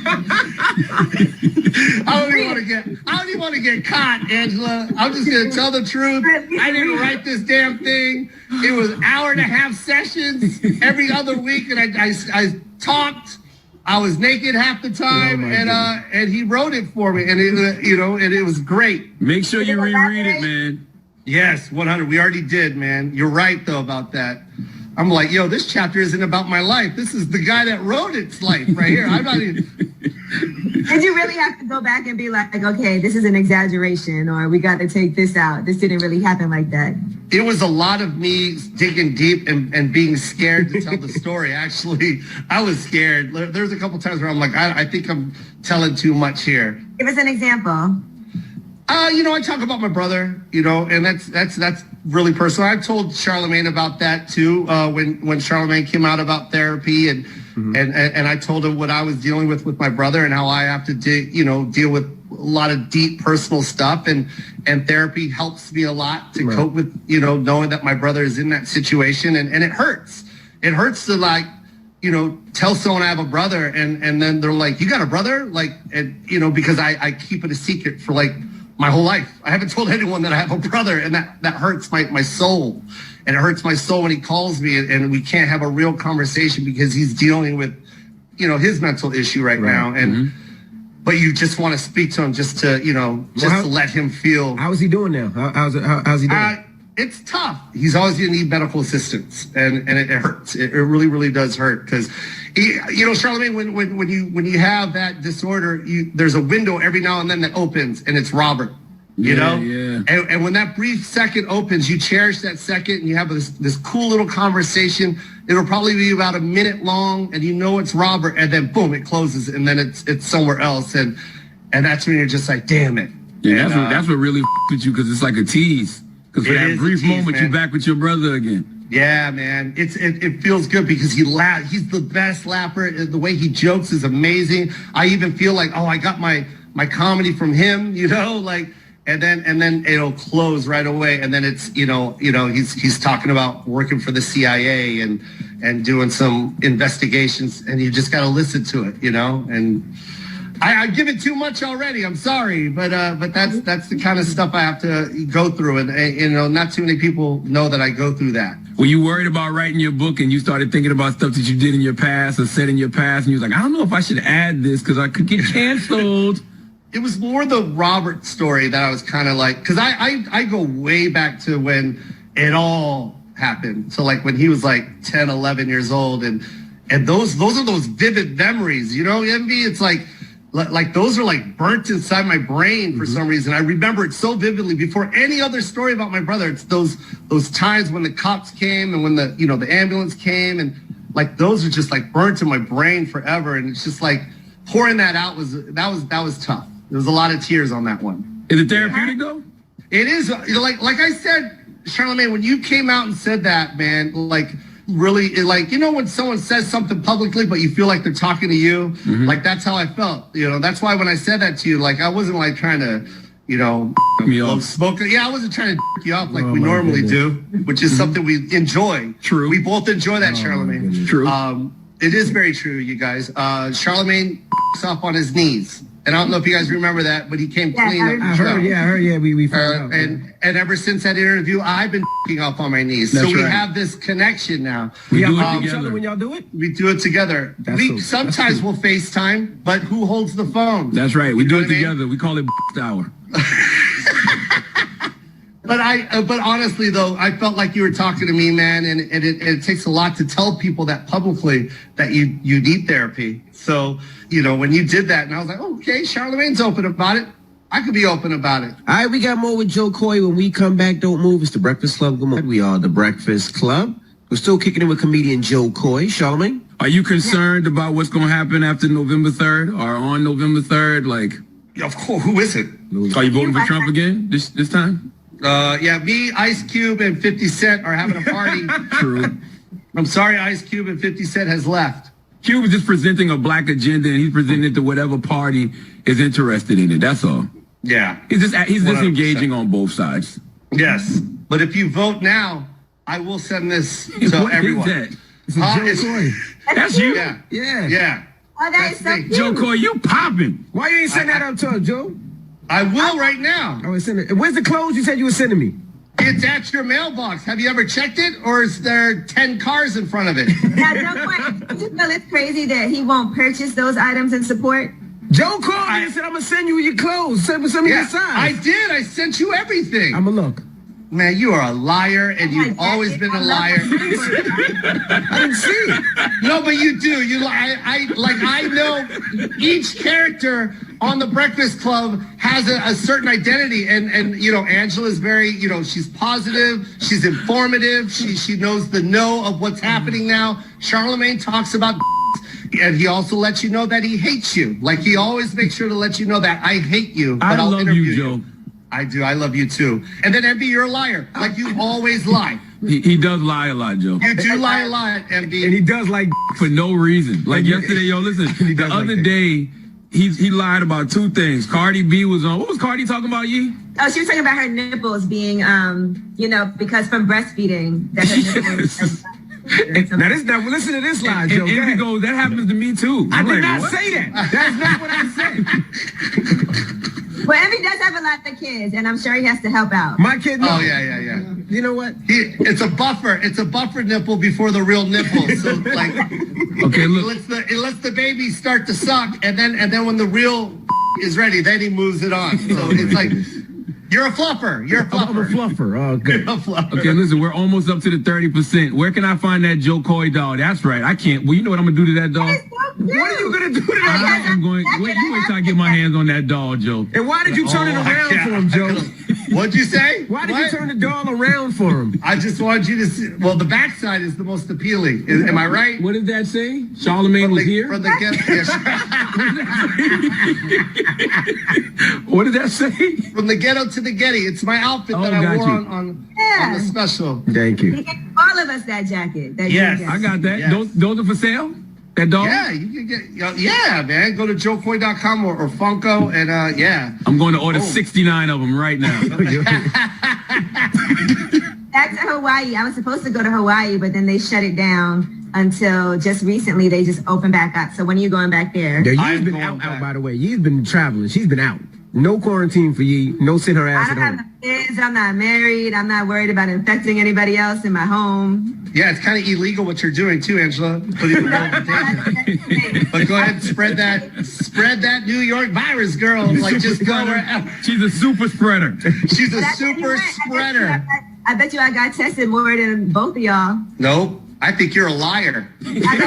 don't even want to get caught, Angela. I'm just going to tell the truth. I didn't write this damn thing. It was 1.5-hour sessions every other week. And I talked. I was naked half the time, and he wrote it for me. And it was great. Make sure you reread it, man. Yes, 100. We already did, man. You're right, though, about that. I'm like, yo, this chapter isn't about my life. This is the guy that wrote it's life right here. I'm not even... Did you really have to go back and be like, okay, this is an exaggeration, or we got to take this out? This didn't really happen like that. It was a lot of me digging deep and being scared to tell the story. Actually, I was scared. There's a couple times where I'm like, I think I'm telling too much here. Give us an example. I talk about my brother, and that's really personal. I told Charlamagne about that too, when Charlamagne came out about therapy, and I told him what I was dealing with my brother and how I have to deal with a lot of deep personal stuff, and therapy helps me a lot to cope with, knowing that my brother is in that situation, and it hurts. It hurts to tell someone I have a brother, and then they're like, you got a brother? Because I keep it a secret for my whole life. I haven't told anyone that I have a brother, and that hurts my soul. And it hurts my soul when he calls me and we can't have a real conversation because he's dealing with, his mental issue right now. And but you just want to speak to him just to, to let him feel. How is he doing now? How's he doing? It's tough. He's always going to need medical assistance, and it hurts. It really, really does hurt because, Charlamagne, when you have that disorder, there's a window every now and then that opens, and it's Robert. Yeah. And when that brief second opens, you cherish that second, and you have this cool little conversation. It'll probably be about a minute long, and it's Robert, and then boom, it closes, and then it's somewhere else, and that's when you're just like, damn it. Yeah, that's what really with you, because it's like a tease. Because for that brief moment, you're back with your brother again. Yeah, man. It feels good because he's the best laugher. The way he jokes is amazing. I even feel like, I got my comedy from him, and then it'll close right away. And then it's, he's talking about working for the CIA and doing some investigations, and you just got to listen to it, and I give it too much already. I'm sorry, but that's the kind of stuff I have to go through, and not too many people know that I go through that. Were you worried about writing your book and you started thinking about stuff that you did in your past or said in your past, and you was like, I don't know if I should add this because I could get canceled? It was more the Robert story that I was kind of like, because I go way back to when it all happened. So when he was 10, 11 years old, and those are those vivid memories, Envy. It's like those are burnt inside my brain for some reason. I remember it so vividly before any other story about my brother. It's those times when the cops came and when the ambulance came, and those are just burnt in my brain forever. And it's just pouring that out was tough. There was a lot of tears on that one. Is it therapeutic though? It is. Like I said, Charlamagne, when you came out and said that, man, really, when someone says something publicly, but you feel like they're talking to you, that's how I felt. That's why when I said that to you, I wasn't trying to, smoke. Yeah, I wasn't trying to you up like we normally do, which is something we enjoy. True. We both enjoy that, Charlamagne. True. It is very true, you guys. Charlamagne off on his knees. And I don't know if you guys remember that, but he came clean. I heard. Yeah, we found out. And ever since that interview, I've been off on my knees. That's so we right. have this connection now. We do it each together. other when y'all do it? We do it together. Sometimes we'll FaceTime, but who holds the phone? That's right. We do it together. We call it hour. But honestly though, I felt like you were talking to me, man, and it takes a lot to tell people that publicly that you need therapy. So, when you did that, and I was like, okay, Charlamagne's open about it. I could be open about it. All right, we got more with Joe Coy when we come back. Don't move. It's The Breakfast Club. Good morning. We are The Breakfast Club. We're still kicking it with comedian Joe Coy. Charlamagne? Are you concerned about what's going to happen after November 3rd or on November 3rd? Of course. Who is it? Are you voting for Trump again this time? Yeah, me, Ice Cube, and 50 Cent are having a party. True. I'm sorry, Ice Cube and 50 Cent has left. Cube is just presenting a black agenda, and he's presenting it to whatever party is interested in it. That's all. Yeah. He's just engaging on both sides. Yes. But if you vote now, I will send this What to is everyone. that? It's- Joe Coy. That's you? Yeah. Yeah. Yeah. Oh, that is so me. cute. Joe Coy, you popping. Why you ain't send that up to her, Joe? I will right now. I was sending. Where's the clothes you said you were sending me? It's at your mailbox. Have you ever checked it, or is there 10 cars in front of it? Now, Joe Coy, don't you feel it's crazy that he won't purchase those items in support? Joe called me and said, I'm going to send you your clothes. Send me your Yeah, size. I did. I sent you everything. I'm going to look. Man, you are a liar, and you've always been a liar. I didn't see it. No, but you do. You lie. I know each character on the Breakfast Club has a certain identity, and you know, Angela's very, you know, she's positive, she's informative, she knows the know of what's happening now. Charlemagne talks about, and he also lets you know that he hates you. Like, he always makes sure to let you know that I hate you, but I I'll love interview you, Joe. I do. I love you too. And then MB, you're a liar. Like, you always lie. He does lie a lot, Joe. You do lie a lot, MB. And he does like For no reason. Like yesterday, yo, listen, the other day, he lied about two things. Cardi B was on. What was Cardi talking about, Yee? Oh, she was talking about her nipples being, you know, because from breastfeeding, that her nipples. now listen to this lie, Joe. And Envy goes, that happens to me too. I I'm did like, not what? say that. That's not what I said. Well, Envy does have a lot of kids, and I'm sure he has to help out. My kid, no. Oh, yeah. You know what? It's a buffer. It's a buffer nipple before the real nipple. So, like, okay, look. It lets the baby start to suck, and then when the real is ready, then he moves it on. So it's like, you're a fluffer. You're a fluffer. I'm a fluffer. Oh, good. You're a fluffer. Okay, listen, we're almost up to the 30%. Where can I find that Joe Coy doll? That's right. I can't. Well, you know what I'm going to do to that doll? What are you going to do to that? I'm going. Wait till I get my hands on that doll, Joe. And why did you turn it around for him, Joe? What'd you say? Why did you turn the doll around for him? I just wanted you to see. Well, the backside is the most appealing. Am I right? What did that say? Charlemagne was here? From the What did that say? From the ghetto to the Getty. It's my outfit that I wore on the special. Thank you. He gave all of us that jacket. That Yes. jacket. I got that. Yes. Those are for sale? That doll? Yeah, you can get. Yeah, man. Go to joecoy.com or Funko, and yeah. I'm going to order 69 of them right now. Back to Hawaii. I was supposed to go to Hawaii, but then they shut it down until just recently. They just opened back up. So when are you going back there? Yeah, Yee's been out, by the way. Yee's been traveling. She's been out. No quarantine for Yee. No sit her ass I at don't have home. no kids. I'm not married. I'm not worried about infecting anybody else in my home. Yeah, it's kind of illegal what you're doing too, Angela. Putting the world in danger. But go ahead and spread that New York virus, girl. Like, just go wherever. She's a super spreader. She's a But I tell you super what, spreader. I bet you I got tested more than both of y'all. Nope. I think you're a liar. Think about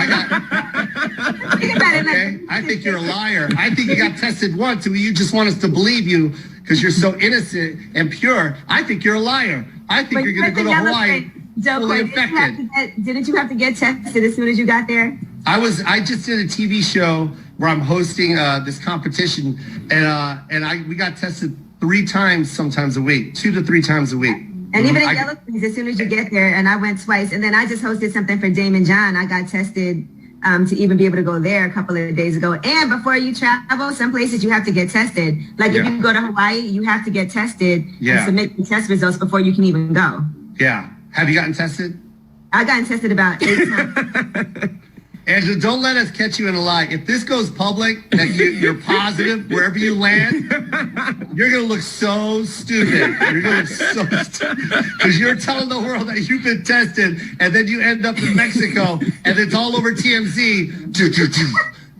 it. Okay? I think you're a liar. I think you got tested once and you just want us to believe you because you're so innocent and pure. I think you're a liar. I think you're going to go to Hawaii Joe, fully infected. Didn't you have to get tested as soon as you got there? I just did a TV show where I'm hosting this competition, and we got tested 3 times, sometimes a week, 2 to 3 times a week. And even in Yellow Springs, as soon as you get there, and I went twice, and then I just hosted something for Damon John. I got tested to even be able to go there a couple of days ago. And before you travel, some places you have to get tested. Like if you go to Hawaii, you have to get tested and submit the test results before you can even go. Yeah. Have you gotten tested? I gotten tested about 8 times. Angela, don't let us catch you in a lie. If this goes public, that you're positive wherever you land, you're going to look so stupid. You're going to look so stupid. Because you're telling the world that you've been tested, and then you end up in Mexico, and it's all over TMZ.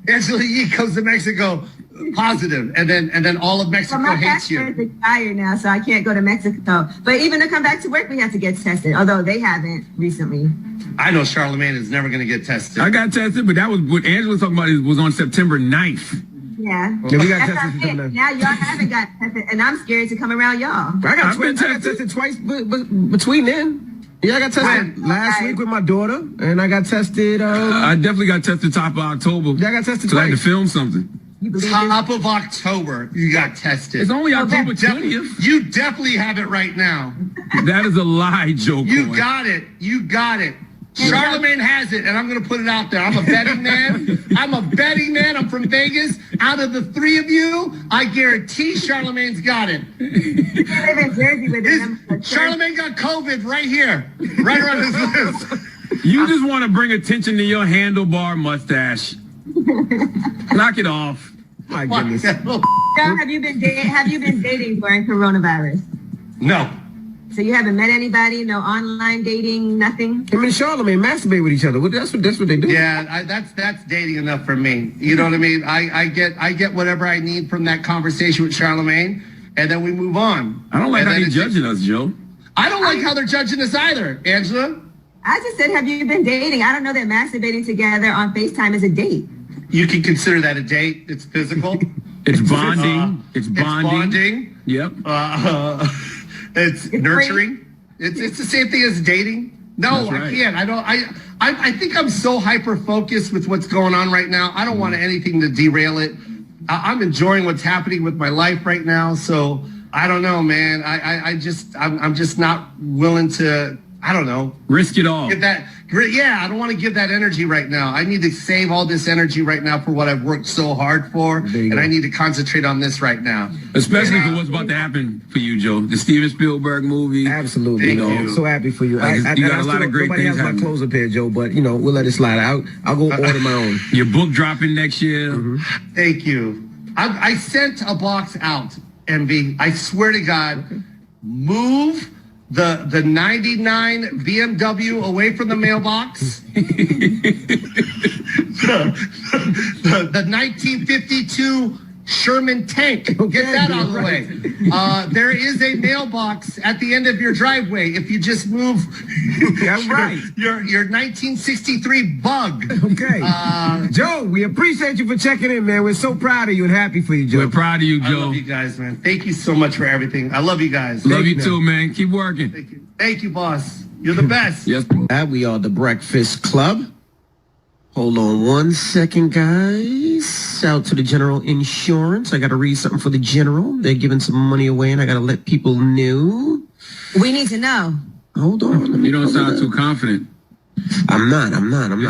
Angela Yee comes to Mexico positive, and then all of Mexico hates you. My passport is expired now, so I can't go to Mexico. But even to come back to work, we have to get tested, although they haven't recently. I know Charlemagne is never going to get tested. I got tested, but that was what Angela was talking about. It was on September 9th. Yeah. We got That's tested not it. Now y'all haven't got tested, and I'm scared to come around y'all. I got tested twice between then. Yeah, I got tested last week with my daughter, and I got tested. I definitely got tested top of October. Yeah, I got tested so I had to twice. film something. Top of October, you got tested. It's only October 20th. You definitely have it right now. That is a lie, Joe. You got it. You got it. Charlamagne has it, and I'm going to put it out there. I'm a betting man. I'm from Vegas. Out of the three of you, I guarantee Charlamagne's got it. You live in Jersey with Charlamagne got COVID right here, right around his lips. You just want to bring attention to your handlebar mustache. Knock it off. My goodness. Joe, have you been dating during coronavirus? No. So you haven't met anybody? No online dating? Nothing? I mean, Charlamagne masturbate with each other. That's what they do. Yeah, that's dating enough for me. You know what I mean? I get whatever I need from that conversation with Charlamagne, and then we move on. I don't like how you're judging us, Joe. I don't like how they're judging us either, Angela. I just said, have you been dating? I don't know that masturbating together on FaceTime is a date. You can consider that a date. It's physical. It's bonding. It's bonding. Yep. It's nurturing. It's the same thing as dating. No, right. I can't. I think I'm so hyper focused with what's going on right now. I don't want anything to derail it. I'm enjoying what's happening with my life right now. So I don't know, man. I'm just not willing to. I don't know. Risk it all. I don't want to give that energy right now. I need to save all this energy right now for what I've worked so hard for, and I need to concentrate on this right now. Especially for what's about to happen for you, Joe. The Steven Spielberg movie. Absolutely. I'm so happy for you. You got a lot of great nobody things has my clothes up here, Joe, but, we'll let it slide out. I'll go order my own. Your book dropping next year. Mm-hmm. Thank you. I sent a box out, MV. I swear to God, move the 99 BMW away from the mailbox. the 1952 Sherman tank. Get that out of the way. There is a mailbox at the end of your driveway. If you just move your 1963 Bug. Okay. Joe, we appreciate you for checking in, man. We're so proud of you and happy for you, Joe. We're proud of you, Joe. I love you guys, man. Thank you so much for everything. I love you guys. Love you too, man. Keep working. Thank you, boss. You're the best. Yes. We are the Breakfast Club. Hold on one second, guys. Out to the General Insurance. I got to read something for the General. They're giving some money away, and I got to let people know. We need to know. Hold on. You don't sound too confident. I'm not.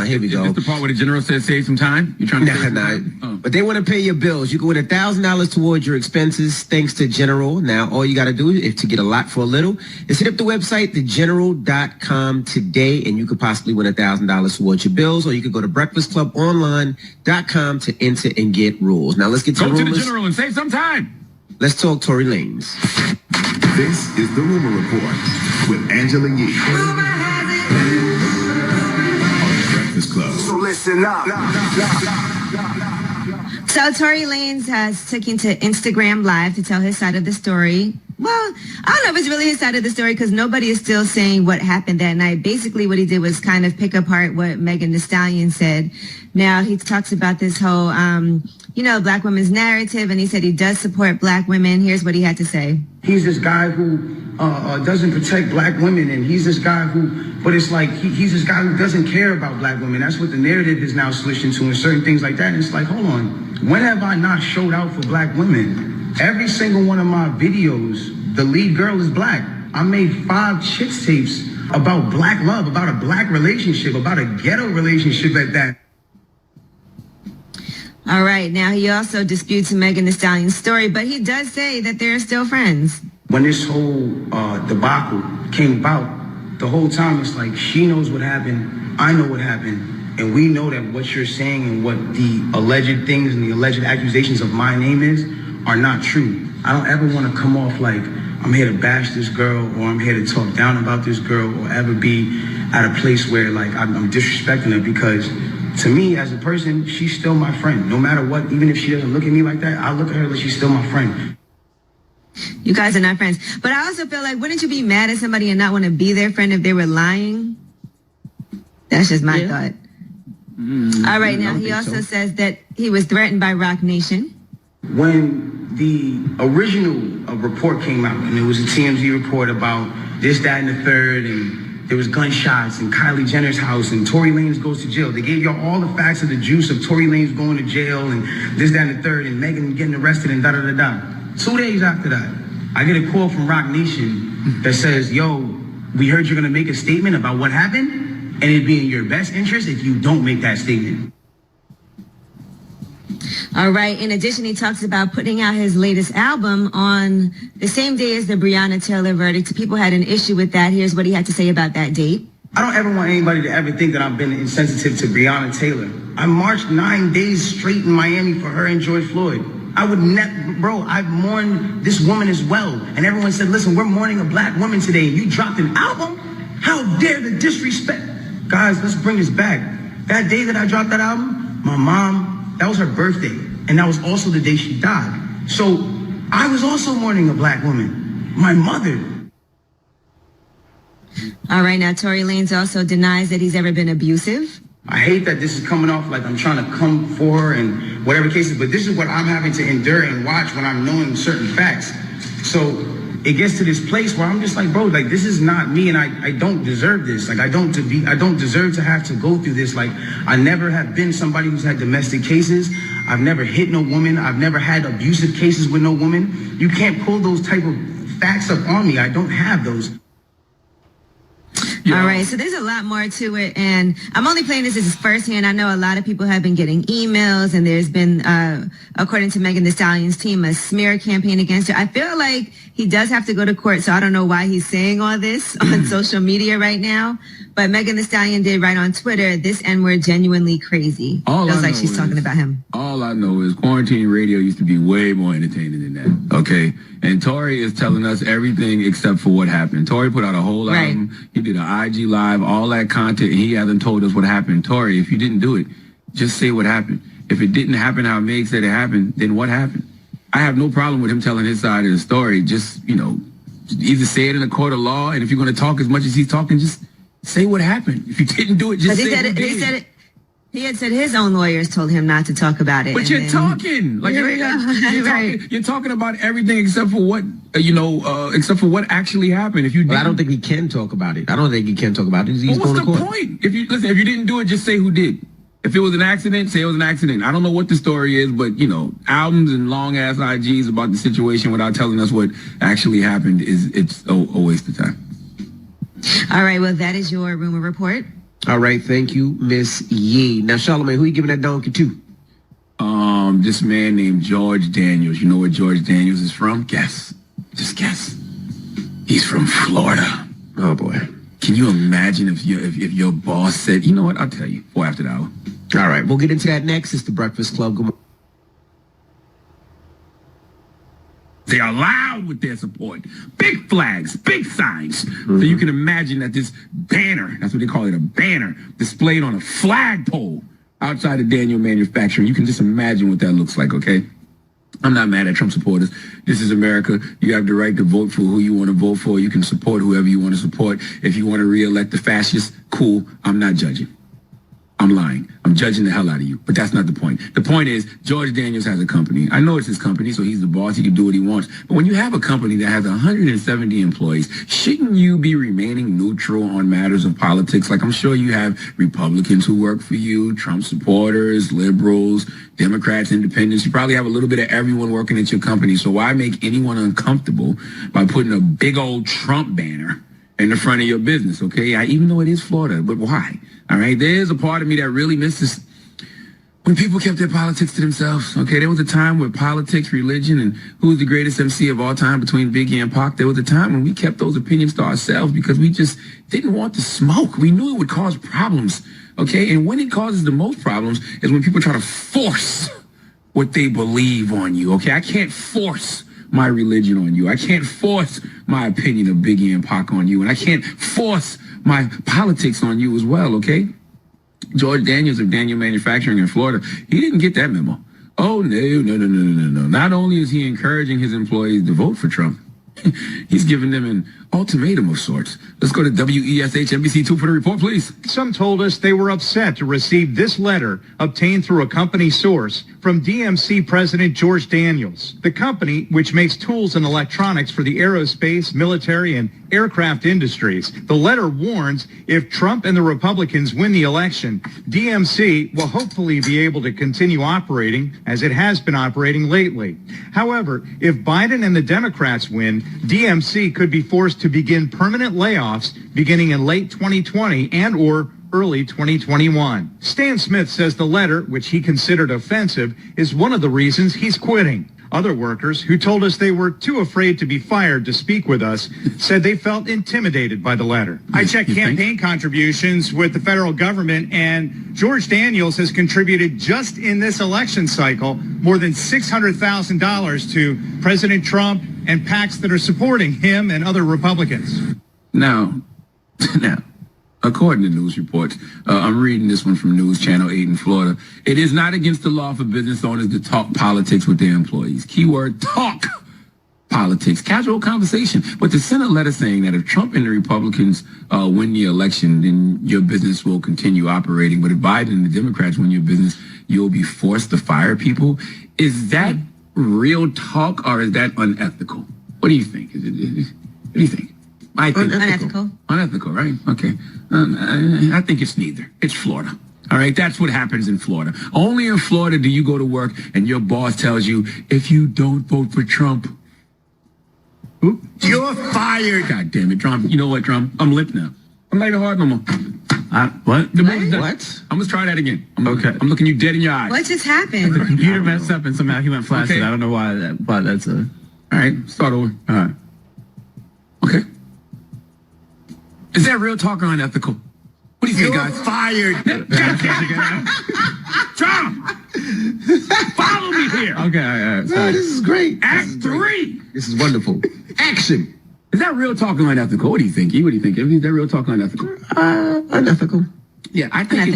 Here we go. Is this the part where the General says save some time? You're trying to save some time? But they want to pay your bills. You can win $1,000 towards your expenses thanks to General. Now, all you got to do is to get a lot for a little is hit up the website, thegeneral.com today, and you could possibly win $1,000 towards your bills, or you could go to breakfastclubonline.com to enter and get rules. Now, let's get to the rumors. Go to the General and save some time. Let's talk Tory Lanez. This is the Rumor Report with Angela Yee. Club. So listen up. So Tory Lanez has taken to Instagram Live to tell his side of the story. Well, I don't know if it's really his side of the story because nobody is still saying what happened that night. Basically, what he did was kind of pick apart what Megan Thee Stallion said. Now, he talks about this whole, black women's narrative, and he said he does support black women. Here's what he had to say. He's this guy who doesn't protect black women, and he's this guy but it's like he's this guy who doesn't care about black women. That's what the narrative is now switched into, and certain things like that. And it's like, hold on, when have I not showed out for black women? Every single one of my videos, the lead girl is black. I made 5 chicks tapes about black love, about a black relationship, about a ghetto relationship at that. All right. Now, he also disputes Megan Thee Stallion's story, but he does say that they're still friends. When this whole debacle came about, the whole time it's like she knows what happened, I know what happened, and we know that what you're saying and what the alleged things and the alleged accusations of my name is are not true. I don't ever want to come off like I'm here to bash this girl or I'm here to talk down about this girl or ever be at a place where like I'm disrespecting her, because to me as a person, she's still my friend. No matter what, even if she doesn't look at me like that, I look at her like she's still my friend. You guys are not friends. But I also feel like, wouldn't you be mad at somebody and not want to be their friend if they were lying? That's just my thought. All right, now he also says that he was threatened by Rock Nation. When the original report came out, and it was a TMZ report about this, that, and the third, and there was gunshots in Kylie Jenner's house, and Tory Lanez goes to jail. They gave y'all all the facts of the juice of Tory Lanez going to jail, and this, that, and the third, and Megan getting arrested, and da-da-da-da. 2 days after that, I get a call from Rock Nation that says, yo, we heard you're going to make a statement about what happened. and it'd be in your best interest if you don't make that statement. All right. In addition, he talks about putting out his latest album on the same day as the Breonna Taylor verdict. People had an issue with that. Here's what he had to say about that date. I don't ever want anybody to ever think that I've been insensitive to Breonna Taylor. I marched 9 days straight in Miami for her and George Floyd. I would never, bro, I've mourned this woman as well. And everyone said, listen, we're mourning a black woman today. And you dropped an album? How dare the disrespect? Guys, let's bring this back. That day that I dropped that album, my mom, that was her birthday. And that was also the day she died. So I was also mourning a black woman, my mother. All right. Now, Tory Lanez also denies that he's ever been abusive. I hate that this is coming off like I'm trying to come for her and whatever cases, but this is what I'm having to endure and watch when I'm knowing certain facts. So it gets to this place where I'm just like, bro, like this is not me, and I don't deserve this. Like I don't deserve to have to go through this. Like I never have been somebody who's had domestic cases. I've never hit no woman. I've never had abusive cases with no woman. You can't pull those type of facts up on me. I don't have those. All right, so there's a lot more to it, and I'm only playing this as firsthand. I know a lot of people have been getting emails, and there's been, according to Megan Thee Stallion's team, a smear campaign against her. I feel like he does have to go to court, so I don't know why he's saying all this on social media right now. But Megan Thee Stallion did write on Twitter, "This N-word genuinely crazy." Feels like she's talking about him. All I know is quarantine radio used to be way more entertaining than that. Okay, and Tory is telling us everything except for what happened. Tory put out a whole album. He did an IG live, all that content, and he hasn't told us what happened. Tory, if you didn't do it, just say what happened. If it didn't happen how Meg said it happened, then what happened? I have no problem with him telling his side of the story. Just, either say it in a court of law, and if you're going to talk as much as he's talking, just say what happened. If you didn't do it, just say it. He had said his own lawyers told him not to talk about it. But you're talking. Like you're talking about everything except for what except for what actually happened. If you I don't think he can talk about it. I don't think he can talk about it. He's what's going to the court. point? If you didn't do it, just say who did. If it was an accident, say it was an accident. I don't know what the story is, but albums and long ass IGs about the situation without telling us what actually happened it's a waste of time. All right, well, that is your rumor report. All right, thank you, Miss Yee. Now, Charlamagne, who you giving that donkey to? This man named George Daniels. You know where George Daniels is from? Guess. Just guess. He's from Florida. Oh boy. Can you imagine if your boss said, you know what? I'll tell you. 4 after the hour. All right, we'll get into that next. It's the Breakfast Club. Good morning. They are loud with their support. Big flags, big signs. So you can imagine that this banner, that's what they call it, a banner, displayed on a flagpole outside of Daniel Manufacturing. You can just imagine what that looks like, okay? I'm not mad at Trump supporters. This is America. You have the right to vote for who you want to vote for. You can support whoever you want to support. If you want to re-elect the fascists, cool. I'm not judging. I'm lying. I'm judging the hell out of you. But that's not the point. The point is, George Daniels has a company. I know it's his company, so he's the boss. He can do what he wants. But when you have a company that has 170 employees, shouldn't you be remaining neutral on matters of politics? Like, I'm sure you have Republicans who work for you, Trump supporters, liberals, Democrats, independents. You probably have a little bit of everyone working at your company. So why make anyone uncomfortable by putting a big old Trump banner in the front of your business, okay? Even though it is Florida, but why? All right, there's a part of me that really misses when people kept their politics to themselves, okay? There was a time where politics, religion, and who's the greatest MC of all time between Biggie and Pac, there was a time when we kept those opinions to ourselves because we just didn't want the smoke. We knew it would cause problems, okay? And when it causes the most problems is when people try to force what they believe on you, okay? I can't force my religion on you. I can't force my opinion of Biggie and Pac on you. And I can't force my politics on you as well, okay? George Daniels of Daniel Manufacturing in Florida, he didn't get that memo. Oh, no. Not only is he encouraging his employees to vote for Trump, he's giving them an ultimatum of sorts. Let's go to WESH NBC2 for the report, please. Some told us they were upset to receive this letter obtained through a company source from DMC President George Daniels. The company, which makes tools and electronics for the aerospace, military, and aircraft industries. The letter warns if Trump and the Republicans win the election, DMC will hopefully be able to continue operating as it has been operating lately. However, if Biden and the Democrats win, DMC could be forced to begin permanent layoffs beginning in late 2020 and or early 2021. Stan Smith says the letter, which he considered offensive, is one of the reasons he's quitting. Other workers who told us they were too afraid to be fired to speak with us said they felt intimidated by the letter. I checked campaign contributions with the federal government, and George Daniels has contributed just in this election cycle more than $600,000 to President Trump and PACs that are supporting him and other Republicans. Now, according to news reports, I'm reading this one from News Channel 8 in Florida. It is not against the law for business owners to talk politics with their employees. Keyword, talk politics, casual conversation. But the Senate letter saying that if Trump and the Republicans win the election, then your business will continue operating. But if Biden and the Democrats win your business, you'll be forced to fire people. Is that real talk or is that unethical? What do you think? What do you think? I think unethical. Unethical, right? Okay. I think it's neither. It's Florida. All right, that's what happens in Florida. Only in Florida do you go to work and your boss tells you, if you don't vote for Trump, you're fired. God damn it, Trump. You know what, Trump? I'm lit now. I'm not even hard no more. What? What? I'm going to try that again. Okay. I'm looking you dead in your eyes. What just happened? The computer messed up and somehow he went flaccid. Okay. I don't know why that's a... All right, start over. All right. Okay. Is that real talk or unethical? What do you think, guys? Fired. Trump! Follow me here. Okay, all right. Sorry. This is great. Act 3. This is wonderful. Action. Is that real talk or unethical? What do you think? What do you think? Is that real talk or unethical? Unethical. Yeah, I think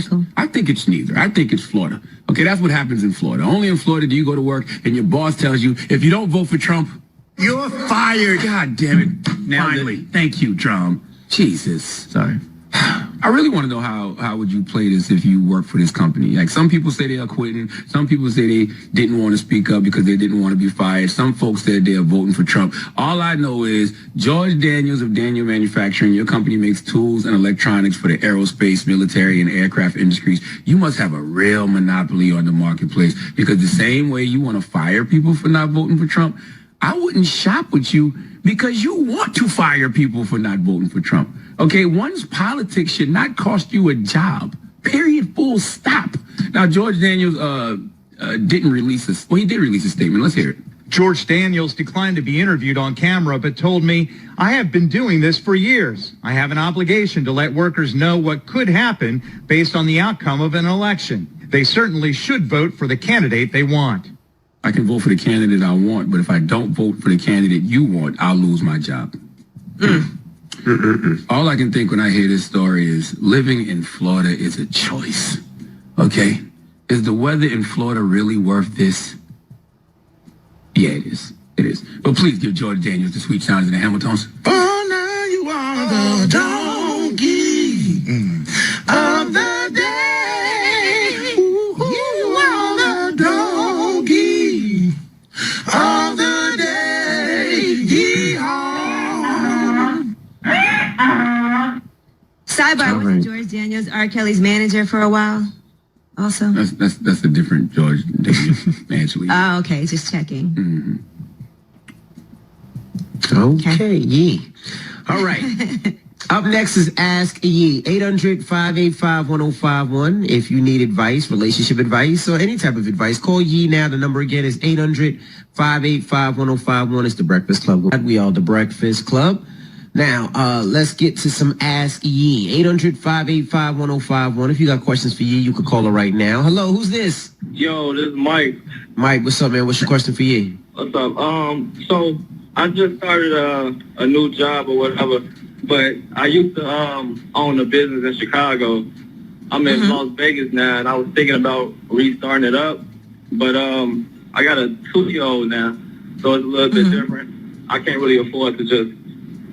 it's neither. I think it's Florida. Okay, that's what happens in Florida. Only in Florida do you go to work and your boss tells you, if you don't vote for Trump, you're fired. God damn it. Finally. Thank you, Trump. Jesus. Sorry. I really want to know how would you play this if you work for this company? Like, some people say they are quitting. Some people say they didn't want to speak up because they didn't want to be fired. Some folks said they are voting for Trump. All I know is George Daniels of Daniel Manufacturing, your company makes tools and electronics for the aerospace, military, and aircraft industries. You must have a real monopoly on the marketplace, because the same way you want to fire people for not voting for Trump, I wouldn't shop with you because you want to fire people for not voting for Trump. Okay, one's politics should not cost you a job. Period. Full stop. Now, George Daniels didn't release this. Well, he did release a statement. Let's hear it. George Daniels declined to be interviewed on camera, but told me, I have been doing this for years. I have an obligation to let workers know what could happen based on the outcome of an election. They certainly should vote for the candidate they want. I can vote for the candidate I want, but if I don't vote for the candidate you want, I'll lose my job. All I can think when I hear this story is living in Florida is a choice. Okay? Is the weather in Florida really worth this? Yeah, it is. It is. But please give George Daniels the sweet sounds of the Hamiltons. Oh, now you are the donkey of the day. You are the donkey of the day. Yeehaw. Sidebar, wasn't George Daniels R. Kelly's manager for a while? Also, that's a different George Daniels, actually. Oh, okay, just checking. Mm-hmm. Okay, Yee. All right. Up next is Ask Yee. 800-585-1051. If you need advice, relationship advice, or any type of advice, call Yee now. The number again is 800-585-1051. It's The Breakfast Club. We are The Breakfast Club. Now, let's get to some Ask Yee. 800-585-1051. If you got questions for Yee, you could call her right now. Hello, who's this? Yo, this is Mike. Mike, what's up, man? What's your question for Yee? What's up? So I just started a new job or whatever, but I used to own a business in Chicago. I'm in Las Vegas now, and I was thinking about restarting it up, but I got a 2-year-old now, so it's a little bit different. I can't really afford to just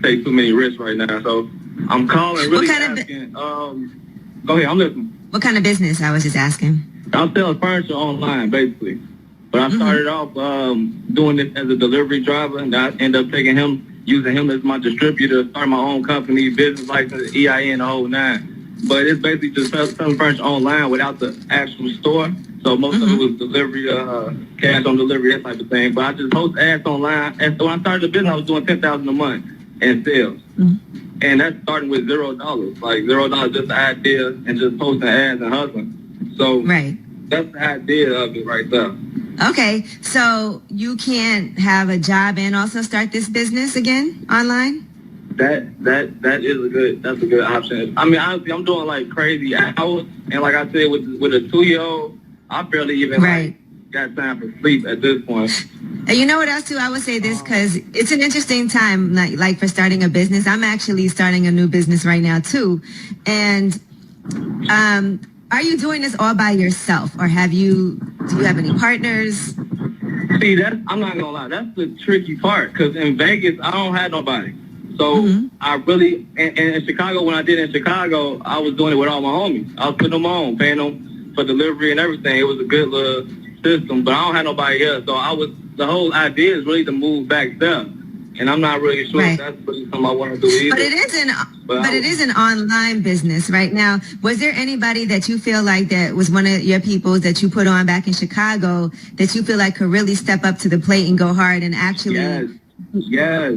take too many risks right now, so I'm calling really asking. Go ahead, I'm listening. What kind of business? I was just asking. I'm selling furniture online, basically. But I started off doing it as a delivery driver, and I ended up using him as my distributor, start my own company, business license, EIN, the whole nine. But it's basically just selling furniture online without the actual store. So most of it was delivery, cash on delivery, that type of thing. But I just host ads online. And so when I started the business, I was doing $10,000 a month in sales. And that's starting with $0. Like $0, just the idea and just posting ads and hustling. So that's the idea of it right there. Okay, so you can't have a job and also start this business again online? That's a good option. I mean, honestly, I'm doing like crazy hours, and like I said, with a 2-year-old, I barely even like got time for sleep at this point. And you know what else too? I would say this because it's an interesting time, like for starting a business. I'm actually starting a new business right now too, and are you doing this all by yourself, or do you have any partners? See, I'm not gonna lie, that's the tricky part, because in Vegas, I don't have nobody. So I really, and in Chicago, when I did in Chicago, I was doing it with all my homies. I was putting them on, paying them for delivery and everything. It was a good little system, but I don't have nobody here. So the whole idea is really to move back there. And I'm not really sure if that's really something I want to do either. But it is an online business right now. Was there anybody that you feel like that was one of your people that you put on back in Chicago that you feel like could really step up to the plate and go hard and actually? Yes.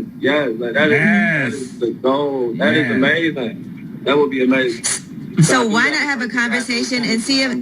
Like, that is the goal. That is amazing. That would be amazing. So why not have a conversation and see if...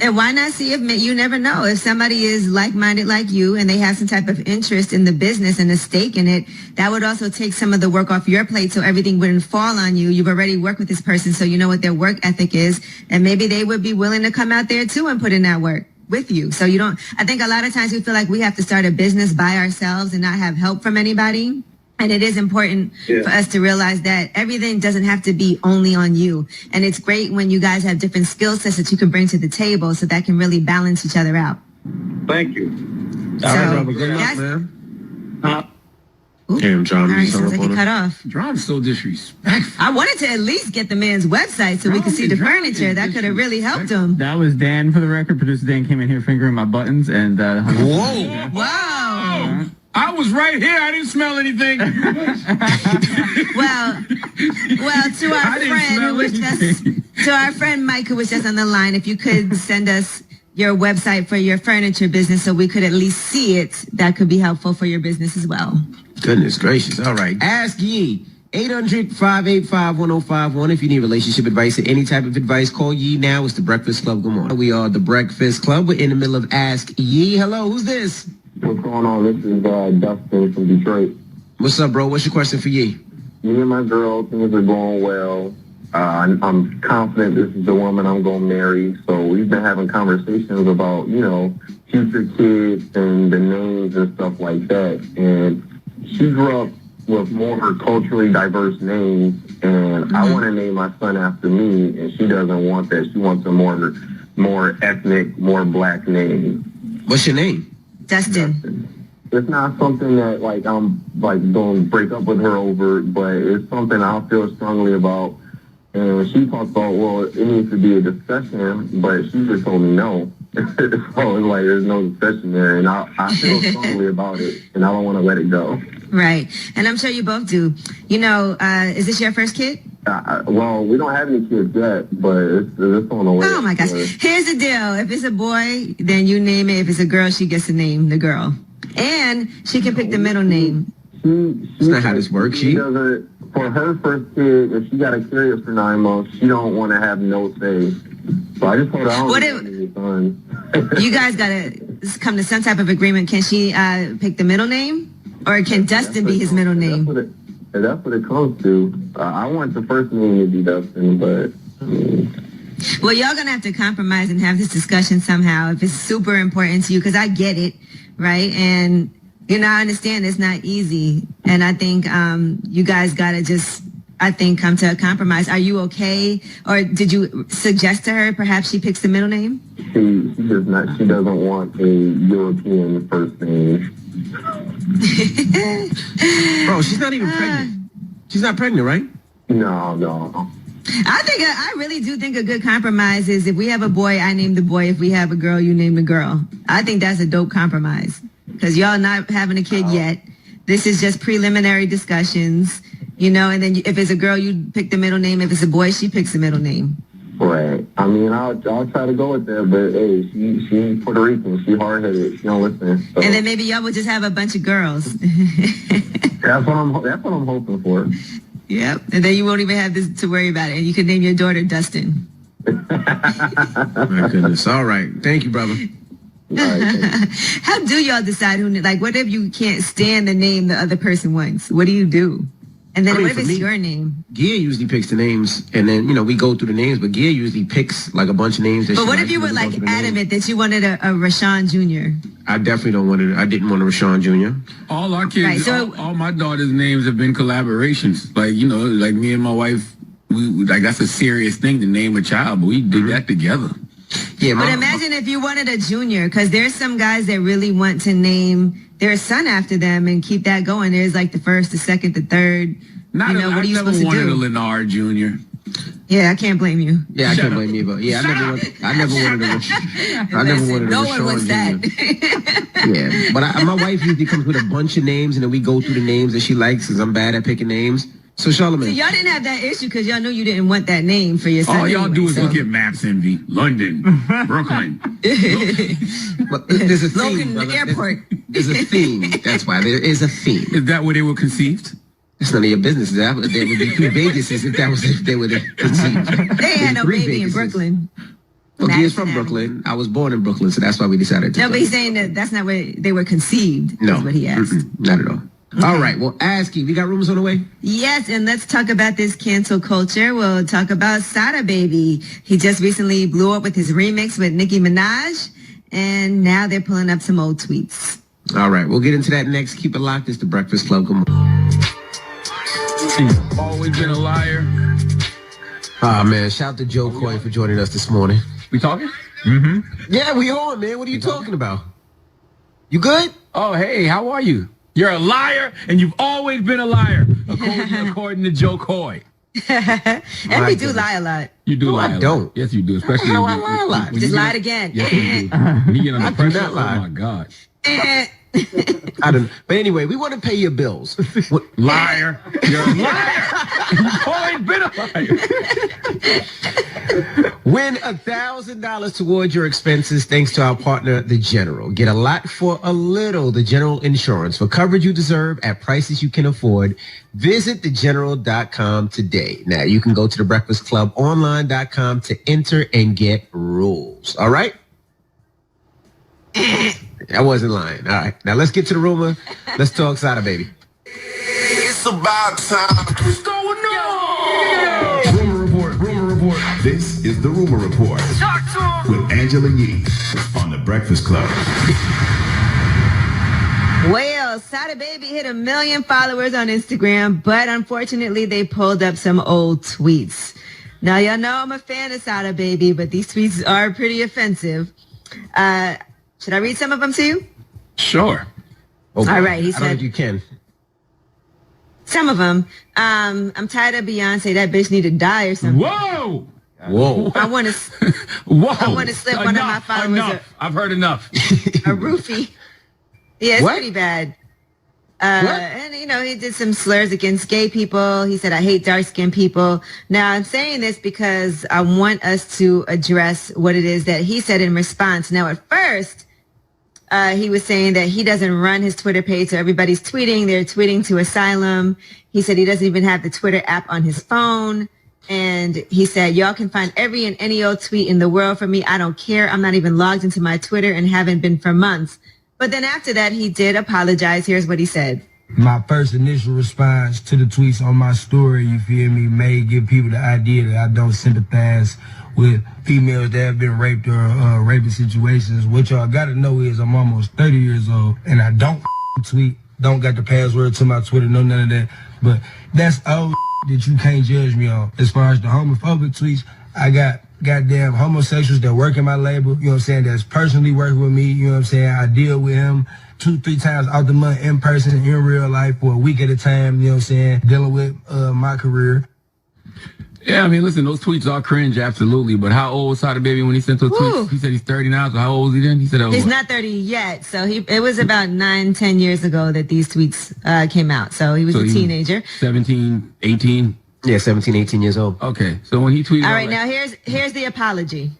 And why not see if you never know if somebody is like-minded like you and they have some type of interest in the business and a stake in it, that would also take some of the work off your plate so everything wouldn't fall on you. You've already worked with this person, so you know what their work ethic is, and maybe they would be willing to come out there too and put in that work with you. So you don't, I think a lot of times we feel like we have to start a business by ourselves and not have help from anybody. And it is important for us to realize that everything doesn't have to be only on you. And it's great when you guys have different skill sets that you can bring to the table so that can really balance each other out. Thank you. All right, good luck, man. Damn, John. All right, sounds like he cut off. John's so disrespectful. I wanted to at least get the man's website so we could see the furniture. That could have really helped him. That was Dan, for the record. Producer Dan came in here fingering my buttons and... Whoa! Wow! I was right here. I didn't smell anything. well, to our friend Mike, who was just on the line, if you could send us your website for your furniture business so we could at least see it, that could be helpful for your business as well. Goodness gracious. All right. Ask Yee. 800-585-1051. If you need relationship advice or any type of advice, call Yee now. It's the Breakfast Club. Good morning. We are the Breakfast Club. We're in the middle of Ask Yee. Hello, who's this? What's going on? This is Dustin from Detroit. What's up, bro? What's your question for Yee? Me and my girl, things are going well. I'm confident this is the woman I'm going to marry. So we've been having conversations about, future kids and the names and stuff like that. And she grew up with more culturally diverse names, and I want to name my son after me, and she doesn't want that. She wants a more ethnic, more black name. What's your name? Dustin. It's not something that I'm going to break up with her over, but it's something I feel strongly about. And she talked about, well, it needs to be a discussion, but she just told me no. So it's like there's no discussion there, and I feel strongly about it, and I don't want to let it go. Right, and I'm sure you both do. Is this your first kid? Well, we don't have any kids yet, but it's on the way. Oh my gosh! Here's the deal: if it's a boy, then you name it. If it's a girl, she gets to name the girl, and she can pick the middle name. That's not how this works. She doesn't. For her first kid, if she got to carry it for 9 months, she don't want to have no say. So I just told her I don't want any sons. You guys got to come to some type of agreement. Can she pick the middle name? Or can Dustin be his middle name? That's what it comes to. I want the first name to be Dustin, but... Well, y'all going to have to compromise and have this discussion somehow if it's super important to you, because I get it, right? And... I understand it's not easy, and I think you guys got to just, come to a compromise. Are you okay, or did you suggest to her perhaps she picks the middle name? She does not. She doesn't want a European first name. Bro, she's not even pregnant. She's not pregnant, right? No. I really do think a good compromise is if we have a boy, I name the boy. If we have a girl, you name the girl. I think that's a dope compromise. Because y'all not having a kid yet. This is just preliminary discussions, and then if it's a girl, you pick the middle name. If it's a boy, she picks the middle name. Right. I mean, I'll try to go with that, but hey, she's Puerto Rican. She hard-headed. She don't listen. So. And then maybe y'all would just have a bunch of girls. That's what I'm hoping for. Yep. And then you won't even have this to worry about it. And you can name your daughter Dustin. My goodness. All right. Thank you, brother. How do y'all decide who, like, what if you can't stand the name the other person wants? What do you do? And then what if it's your name? Gia usually picks the names, and then, we go through the names, but Gia usually picks, like, a bunch of names. But what if you were, like, adamant that you wanted a Rashawn Jr.? I definitely I didn't want a Rashawn Jr. All our kids, all my daughters' names have been collaborations. Like, like me and my wife, we that's a serious thing to name a child, but we did that together. Yeah, but imagine if you wanted a junior, because there's some guys that really want to name their son after them and keep that going. There's like the first, the second, the third. What are you supposed to do? I never wanted a Leonard Jr. Yeah, I can't blame you. Yeah, I can't blame you, but yeah, I never wanted a no one wants that. Yeah, but my wife usually comes with a bunch of names, and then we go through the names that she likes, because I'm bad at picking names. So Charlamagne. So y'all didn't have that issue because y'all knew you didn't want that name for your son. All y'all do is look at maps, Envy. London, Brooklyn. But there's a theme, Logan brother. Airport. There's a theme. That's why there is a theme. Is that where they were conceived? It's none of your business. There would be 3 babies if they were conceived. They had no baby in Brooklyn. Well, he is from Brooklyn. I was born in Brooklyn, so that's why we decided to. No, but he's saying that's not where they were conceived. No, is what he asked. Not at all. Okay. All right. Well, Aski, we got rumors on the way? Yes, and let's talk about this cancel culture. We'll talk about Sada Baby. He just recently blew up with his remix with Nicki Minaj, and now they're pulling up some old tweets. All right. We'll get into that next. Keep it locked. It's The Breakfast Club. Good morning. Always been a liar. Ah, man. Shout out to Joe Coy for joining us this morning. We talking? Mm-hmm. Yeah, we on, man. What are you talking about? You good? Oh, hey, how are you? You're a liar, and you've always been a liar, according to Joe Coy. And we do lie a lot. You do lie a lot. I don't. Yes, you do. Especially how I lie a lot. Just lied again. Yes, you do. When you get under pressure, not lie. Oh, my God. I don't. But anyway, we want to pay your bills. Liar. You're a liar. You've always been a liar. Win $1,000 towards your expenses thanks to our partner, The General. Get a lot for a little. The General Insurance. For coverage you deserve at prices you can afford. Visit thegeneral.com today. Now, you can go to thebreakfastclubonline.com to enter and get rules. All right? I wasn't lying. All right. Now, let's get to the rumor. Let's talk Sada Baby. It's about time. What's going on? Rumor report. This is the Rumor Report with Angela Yee on The Breakfast Club. Well, Sada Baby hit 1 million followers on Instagram, but unfortunately they pulled up some old tweets. Now, y'all know I'm a fan of Sada Baby, but these tweets are pretty offensive. Should I read some of them to you? Sure. Okay. All right, he I don't said. think you can. Some of them. I'm tired of Beyonce. That bitch need to die or something. Whoa! Whoa. I want to. Whoa! I want to slip one of my followers. Enough. I've heard enough. A roofie. Yeah, it's What? pretty bad. And, he did some slurs against gay people. He said, I hate dark-skinned people. Now, I'm saying this because I want us to address what it is that he said in response. Now, at first, he was saying that he doesn't run his Twitter page, so everybody's tweeting. They're tweeting to Asylum. He said he doesn't even have the Twitter app on his phone. And he said, y'all can find every and any old tweet in the world from me. I don't care. I'm not even logged into my Twitter and haven't been for months. But then after that, he did apologize. Here's what he said. My first initial response to the tweets on my story, you feel me, may give people the idea that I don't sympathize with females that have been raped or raping situations. What y'all got to know is I'm almost 30 years old, and I don't tweet, don't got the password to my Twitter, no none of that. But that's old that you can't judge me on. As far as the homophobic tweets, I got goddamn homosexuals that work in my label, you know what I'm saying, that's personally working with me, you know what I'm saying. I deal with him 2-3 times out the month in person, in real life, for a week at a time, you know what I'm saying, dealing with my career. Yeah, I mean, listen, those tweets are cringe, absolutely. But how old was Sada Baby when he sent those tweets? He said he's 30 now, so how old was he then? He said he's not 30 yet. So it was about 9-10 years ago that these tweets came out. So he was a teenager. 17, 18? Yeah, 17, 18 years old. Okay, so when he tweeted... All right, now here's the apology.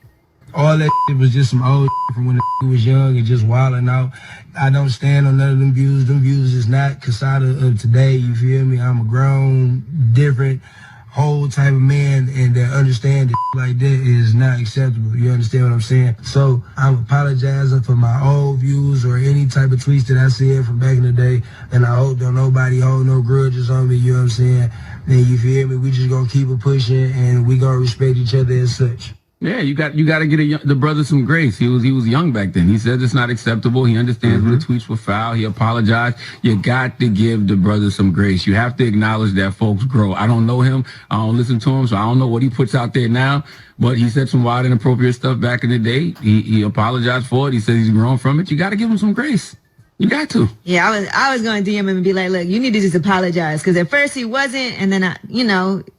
All that shit was just some old shit from when the was young and just wilding out. I don't stand on none of them views. Them views is not Casada of today, you feel me? I'm a grown, different, whole type of man, and that understand that like that is not acceptable. You understand what I'm saying? So I'm apologizing for my old views or any type of tweets that I said from back in the day, and I hope don't nobody hold no grudges on me, you know what I'm saying? Then you feel me? We just gonna keep it pushing, and we gonna respect each other as such. Yeah, you got to get the brother some grace. He was young back then. He said it's not acceptable. He understands when the tweets were foul. He apologized. You got to give the brother some grace. You have to acknowledge that folks grow. I don't know him. I don't listen to him, so I don't know what he puts out there now. But he said some wild, inappropriate stuff back in the day. He apologized for it. He said he's grown from it. You got to give him some grace. You got to. Yeah, I was going to DM him and be like, look, you need to just apologize, because at first he wasn't, and then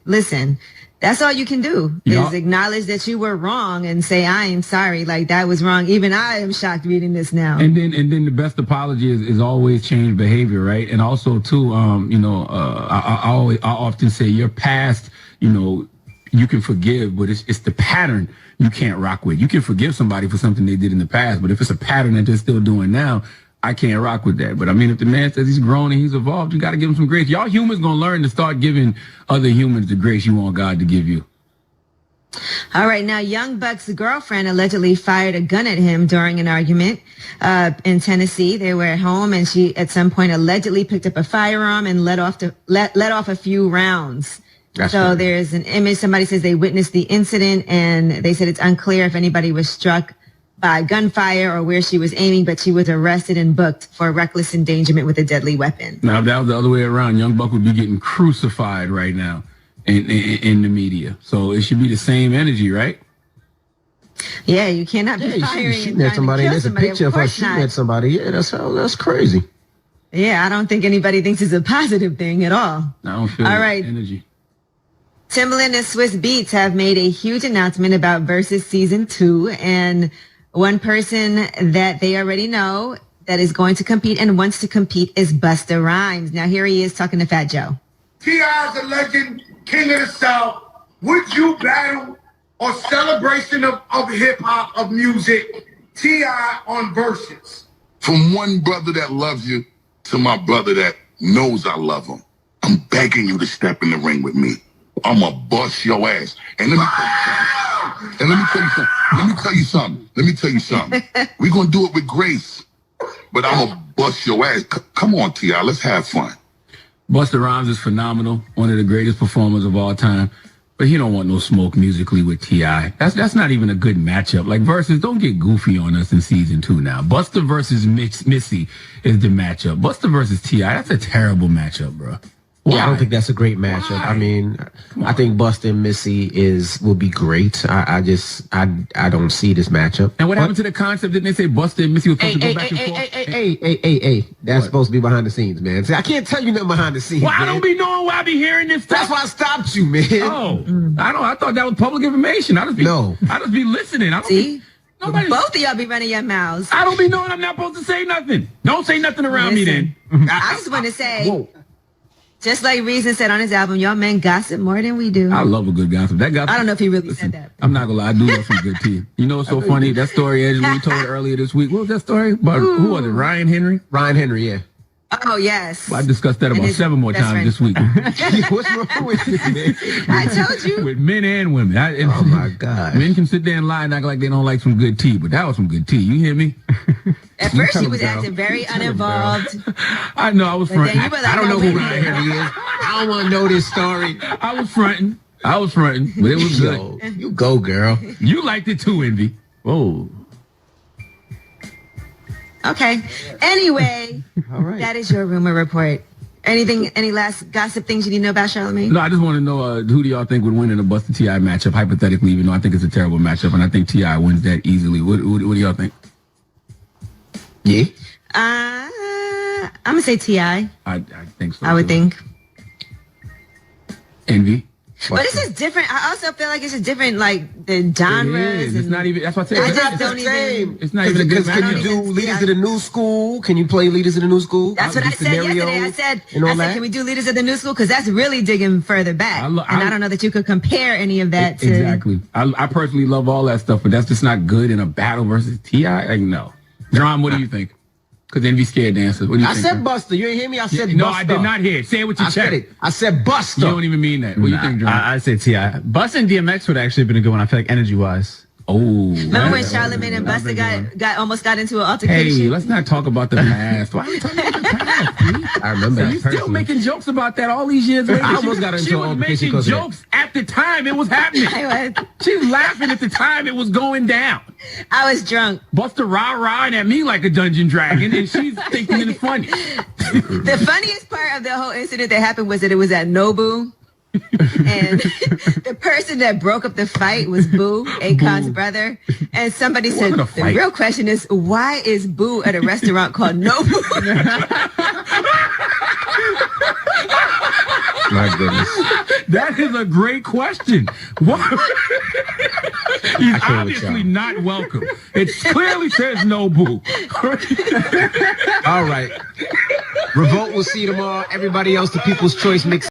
listen. That's all you can do is acknowledge that you were wrong and say, I am sorry. Like, that was wrong. Even I am shocked reading this now. And then the best apology is always change behavior, right? And also, too, I often say your past, you can forgive, but it's the pattern you can't rock with. You can forgive somebody for something they did in the past, but if it's a pattern that they're still doing now, I can't rock with that. But I mean, if the man says he's grown and he's evolved, you got to give him some grace. Y'all humans going to learn to start giving other humans the grace you want God to give you. All right. Now, Young Buck's girlfriend allegedly fired a gun at him during an argument in Tennessee. They were at home, and she at some point allegedly picked up a firearm and let off a few rounds. So there's an image. Somebody says they witnessed the incident, and they said it's unclear if anybody was struck by gunfire or where she was aiming, but she was arrested and booked for reckless endangerment with a deadly weapon. Now, if that was the other way around, Young Buck would be getting crucified right now in the media. So it should be the same energy, right? Yeah, you cannot be firing shooting at somebody. There's a picture of her shooting at somebody. Yeah, that's crazy. Yeah, I don't think anybody thinks it's a positive thing at all. I don't feel that energy. Timbaland and Swiss Beats have made a huge announcement about Versus Season 2, and one person that they already know that is going to compete and wants to compete is Busta Rhymes. Now, here he is talking to Fat Joe. T.I.'s a legend, king of the South. Would you battle or celebration of hip-hop, of music, T.I. on Versus? From one brother that loves you to my brother that knows I love him, I'm begging you to step in the ring with me. I'ma bust your ass. And let me tell you something. We're gonna do it with grace, but I'ma bust your ass. Come on, T.I., let's have fun. Busta Rhymes is phenomenal, one of the greatest performers of all time, but he don't want no smoke musically with T.I. That's not even a good matchup. Like, Versus, don't get goofy on us in Season 2 now. Busta versus Missy is the matchup. Busta versus T.I., that's a terrible matchup, bro. Well, I don't think that's a great matchup. Why? I mean, I think Busta and Missy will be great. I don't see this matchup. And what happened to the concept? Didn't they say Busta and Missy were supposed to go back and forth? Hey. That's supposed to be behind the scenes, man. See, I can't tell you nothing behind the scenes. Well, I don't be knowing why I be hearing this stuff. That's why I stopped you, man. Oh, I thought that was public information. I just be listening. Both of y'all be running your mouths. I don't be knowing I'm not supposed to say nothing. Don't say nothing around me then. I just want to say, just like Reason said on his album, y'all men gossip more than we do. I love a good gossip. That gossip. I don't know if he really said that. I'm not gonna lie, I do love some good tea. You know what's so funny? That story Angela told earlier this week. What was that story? About who was it? Ryan Henry? Ryan Henry, yeah. Oh, yes. Well, I discussed that about 7 more times this week. What's wrong with you, man? I told you. With men and women. Oh, my God. Men can sit there and lie and act like they don't like some good tea, but that was some good tea. You hear me? At first, he was acting very uninvolved. I know, I was fronting. I don't know who Ryan Henry is. I don't want to know this story. I was fronting, but it was good. You go, girl. You liked it too, Envy. Whoa. Okay. Anyway, all right. That is your rumor report. Any last gossip things you need to know about Charlamagne? No, I just want to know who do y'all think would win in a Busta T.I. matchup, hypothetically, even though I think it's a terrible matchup, and I think T.I. wins that easily. What do y'all think? Yeah. I'm going to say T.I. I think so. I would think. Envy? But it's just different. I also feel like it's just different, like the genres. It is. It's not even. That's what I said. I just don't even. It's not even a good Can you do Leaders of the New School? Can you play Leaders of the New School? That's what I said yesterday. I said, can we do Leaders of the New School? Because that's really digging further back. I don't know that you could compare any of that to. Exactly. I personally love all that stuff, but that's just not good in a battle versus T.I. Like, no. John, what do you think? Because Envy scared dancers. What do you think? I said Buster. You ain't hear me? I said Buster. No, I did not hear. Say it with your chest. I said Buster. You don't even mean that. What do you think, John? I say T.I. Buster and DMX would actually have been a good one, I feel like, energy-wise. Oh. Remember when Charlamagne and Busta almost got into an altercation? Hey, let's not talk about the past. Why are we talking about the past? I remember that. You're still making jokes about that all these years later. I almost got into an altercation because she was making jokes at the time it was happening. She was laughing at the time it was going down. I was drunk. Busta rah-rahing at me like a dungeon dragon, and she's thinking it's funny. The funniest part of the whole incident that happened was that it was at Nobu. And the person that broke up the fight was Boo, Akon's brother. And somebody said, the real question is, why is Boo at a restaurant called Nobu? My goodness. That is a great question. He's obviously not welcome. It clearly says Nobu. All right. Revolt will see you tomorrow. Everybody else, the People's Choice Mix.